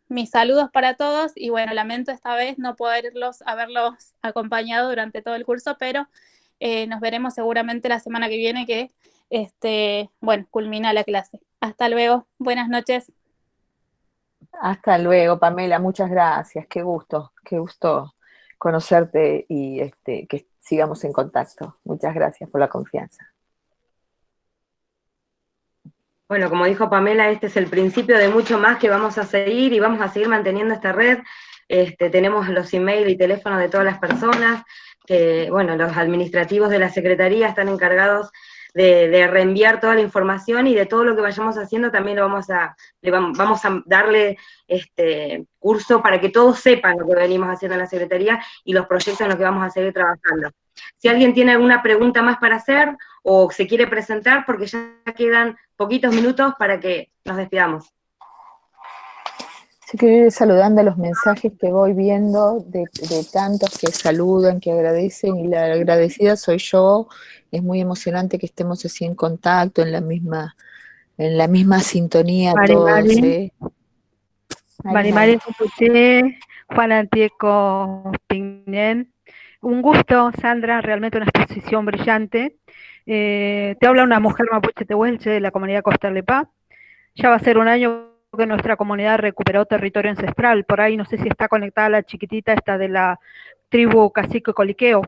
mis saludos para todos, y bueno, lamento esta vez no haberlos acompañado durante todo el curso, pero nos veremos seguramente la semana que viene que, bueno, culmina la clase. Hasta luego, buenas noches. Hasta luego, Pamela, muchas gracias, qué gusto conocerte y que sigamos en contacto. Muchas gracias por la confianza. Bueno, como dijo Pamela, este es el principio de mucho más que vamos a seguir y vamos a seguir manteniendo esta red. Tenemos los email y teléfonos de todas las personas, que, bueno, los administrativos de la Secretaría están encargados de reenviar toda la información, y de todo lo que vayamos haciendo también vamos a darle curso para que todos sepan lo que venimos haciendo en la Secretaría y los proyectos en los que vamos a seguir trabajando. Si alguien tiene alguna pregunta más para hacer o se quiere presentar, porque ya quedan poquitos minutos para que nos despidamos. Sí, quiero ir saludando a los mensajes que voy viendo de tantos que saludan, que agradecen, y la agradecida soy yo. Es muy emocionante que estemos así en contacto, en la misma sintonía todos. Marimari Compuché, Juan Antieco Pignén. Un gusto, Sandra, realmente una exposición brillante. Te habla una mujer mapuche tehuelche de la comunidad Costerlepá. Ya va a ser un año que nuestra comunidad recuperó territorio ancestral. Por ahí no sé si está conectada la chiquitita esta de la tribu Cacique Coliqueo,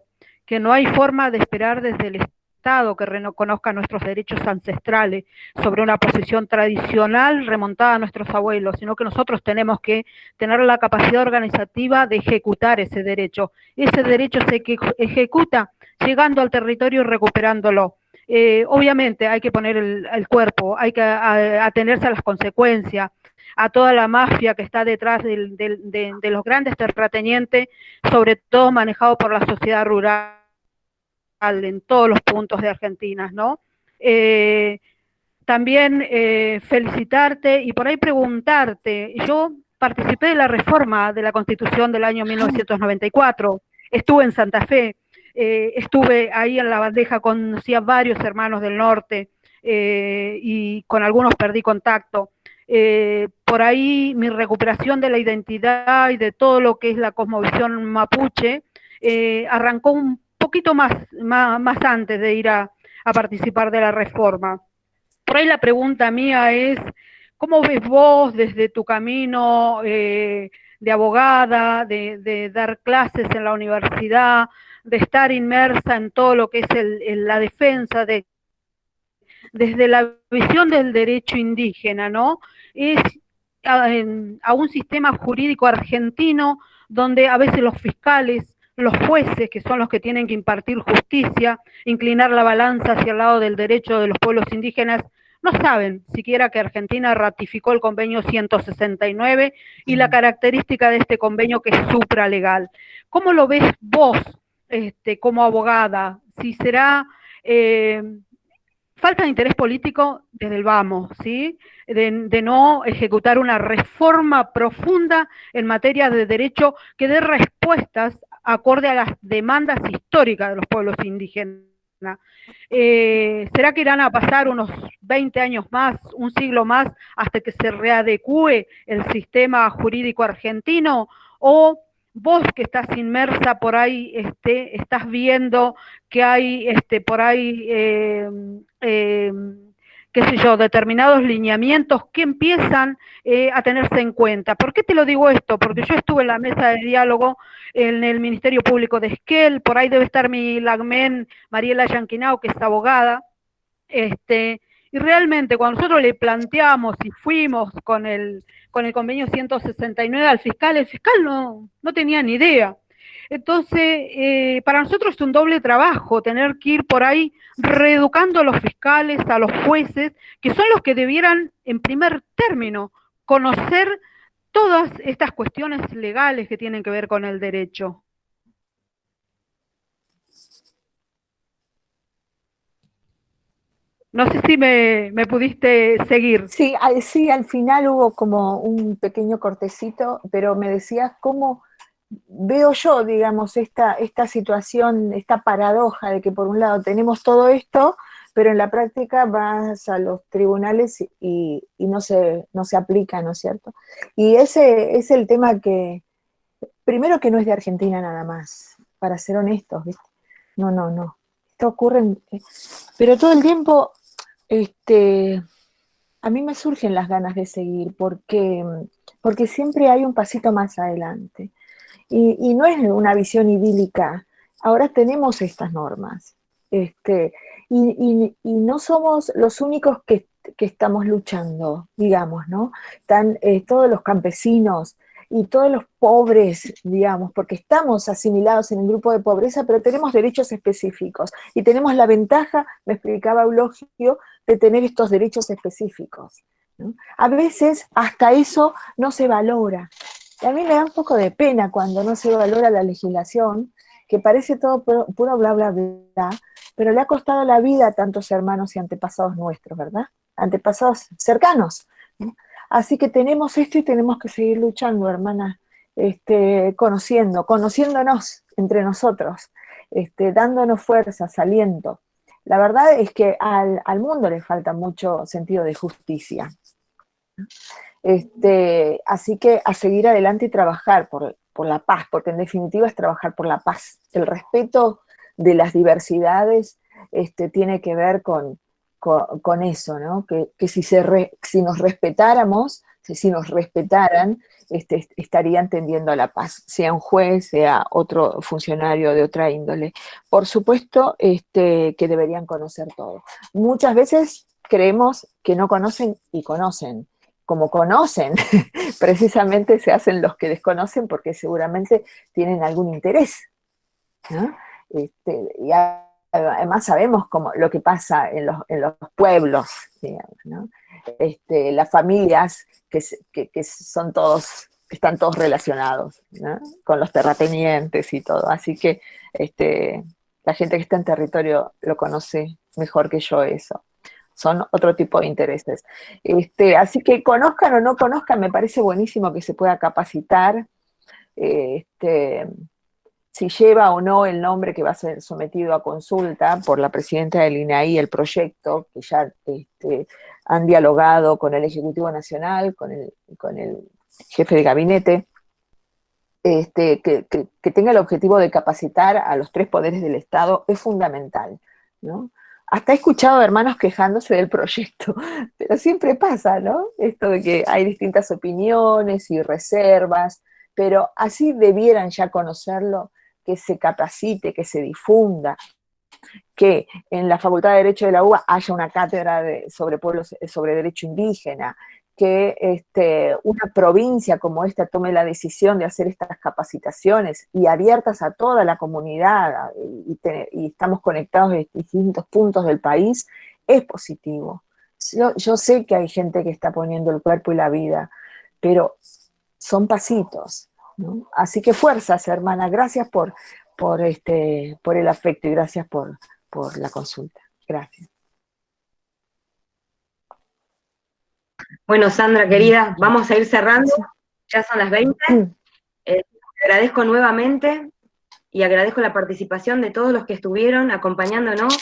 que no hay forma de esperar desde el Estado que reconozca nuestros derechos ancestrales sobre una posición tradicional remontada a nuestros abuelos, sino que nosotros tenemos que tener la capacidad organizativa de ejecutar ese derecho. Ese derecho se ejecuta llegando al territorio y recuperándolo. Obviamente hay que poner el cuerpo, hay que atenerse a las consecuencias, a toda la mafia que está detrás de los grandes terratenientes, sobre todo manejado por la sociedad rural en todos los puntos de Argentina, ¿no? También felicitarte y por ahí preguntarte. Yo participé de la reforma de la Constitución del año 1994, estuve en Santa Fe, estuve ahí en la bandeja, conocí a varios hermanos del norte y con algunos perdí contacto. Por ahí mi recuperación de la identidad y de todo lo que es la cosmovisión mapuche arrancó un poquito más antes de ir a participar de la reforma. Por ahí la pregunta mía es, ¿cómo ves vos desde tu camino de abogada, de dar clases en la universidad, de estar inmersa en todo lo que es la defensa desde la visión del derecho indígena, ¿no? Es a un sistema jurídico argentino donde a veces los fiscales, los jueces, que son los que tienen que impartir justicia, inclinar la balanza hacia el lado del derecho de los pueblos indígenas, no saben siquiera que Argentina ratificó el convenio 169 y la característica de este convenio que es supralegal. ¿Cómo lo ves vos como abogada? Si será falta de interés político desde el vamos, ¿sí? De no ejecutar una reforma profunda en materia de derecho que dé respuestas acorde a las demandas históricas de los pueblos indígenas. ¿Será que irán a pasar unos 20 años más, un siglo más, hasta que se readecue el sistema jurídico argentino? ¿O vos que estás inmersa por ahí, estás viendo que hay por ahí, qué sé yo, determinados lineamientos que empiezan a tenerse en cuenta? ¿Por qué te lo digo esto? Porque yo estuve en la mesa de diálogo en el Ministerio Público de Esquel, por ahí debe estar mi lagmen Mariela Yanquinao, que es abogada, y realmente cuando nosotros le planteamos y fuimos con el convenio 169 al fiscal, el fiscal no tenía ni idea. Entonces, para nosotros es un doble trabajo tener que ir por ahí reeducando a los fiscales, a los jueces, que son los que debieran, en primer término, conocer todas estas cuestiones legales que tienen que ver con el derecho. No sé si me pudiste seguir. Sí, al final hubo como un pequeño cortecito, pero me decías cómo veo yo, digamos, esta situación, esta paradoja de que por un lado tenemos todo esto, pero en la práctica vas a los tribunales y no se aplica, ¿no es cierto? Y ese es el tema que, primero que no es de Argentina nada más, para ser honestos, ¿viste? No. Esto ocurre, pero todo el tiempo, a mí me surgen las ganas de seguir, porque siempre hay un pasito más adelante. Y no es una visión idílica. Ahora tenemos estas normas. Y no somos los únicos que estamos luchando, digamos, ¿no? Están todos los campesinos y todos los pobres, digamos, porque estamos asimilados en el grupo de pobreza, pero tenemos derechos específicos. Y tenemos la ventaja, me explicaba Eulogio, de tener estos derechos específicos, ¿no? A veces hasta eso no se valora. Y a mí me da un poco de pena cuando no se valora la legislación, que parece todo puro bla, bla, bla, pero le ha costado la vida a tantos hermanos y antepasados nuestros, ¿verdad? Antepasados cercanos, ¿no? Así que tenemos esto y tenemos que seguir luchando, hermana, conociéndonos entre nosotros, dándonos fuerzas, aliento. La verdad es que al mundo le falta mucho sentido de justicia. Así que a seguir adelante y trabajar por la paz, porque en definitiva es trabajar por la paz. El respeto de las diversidades tiene que ver con eso, ¿no? Que si nos respetáramos, si nos respetaran, estarían tendiendo a la paz, sea un juez, sea otro funcionario de otra índole. Por supuesto que deberían conocer todo. Muchas veces creemos que no conocen y conocen. Como conocen, precisamente se hacen los que desconocen porque seguramente tienen algún interés, ¿no? Y además sabemos lo que pasa en los pueblos, digamos, ¿no? Las familias que están todos relacionados, ¿no? Con los terratenientes y todo, así que la gente que está en territorio lo conoce mejor que yo eso. Son otro tipo de intereses. Así que conozcan o no conozcan, me parece buenísimo que se pueda capacitar, si lleva o no el nombre que va a ser sometido a consulta por la presidenta del INAI, el proyecto, que ya han dialogado con el Ejecutivo Nacional, con el jefe de gabinete, que tenga el objetivo de capacitar a los 3 poderes del Estado es fundamental, ¿no? Hasta he escuchado hermanos quejándose del proyecto, pero siempre pasa, ¿no? Esto de que hay distintas opiniones y reservas, pero así debieran ya conocerlo, que se capacite, que se difunda, que en la Facultad de Derecho de la UBA haya una cátedra sobre derecho indígena, que una provincia como esta tome la decisión de hacer estas capacitaciones y abiertas a toda la comunidad y estamos conectados de distintos puntos del país, es positivo. Yo sé que hay gente que está poniendo el cuerpo y la vida, pero son pasitos, ¿no? Así que fuerzas, hermana, gracias por el afecto y gracias por la consulta. Gracias. Bueno, Sandra, querida, vamos a ir cerrando, ya son las 20. Te agradezco nuevamente y agradezco la participación de todos los que estuvieron acompañándonos,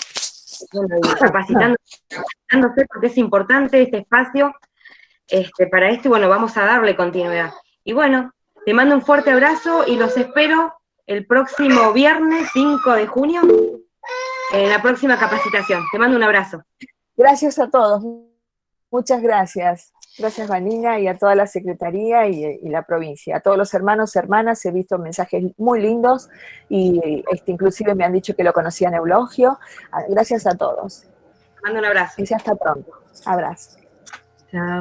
capacitándose, porque es importante este espacio para esto, y bueno, vamos a darle continuidad. Y bueno, te mando un fuerte abrazo y los espero el próximo viernes 5 de junio en la próxima capacitación. Te mando un abrazo. Gracias a todos. Muchas gracias. Gracias, Vanina, y a toda la Secretaría y la provincia. A todos los hermanos, hermanas, he visto mensajes muy lindos y inclusive me han dicho que lo conocían Eulogio. Gracias a todos. Te mando un abrazo. Y hasta pronto. Abrazo. Chao.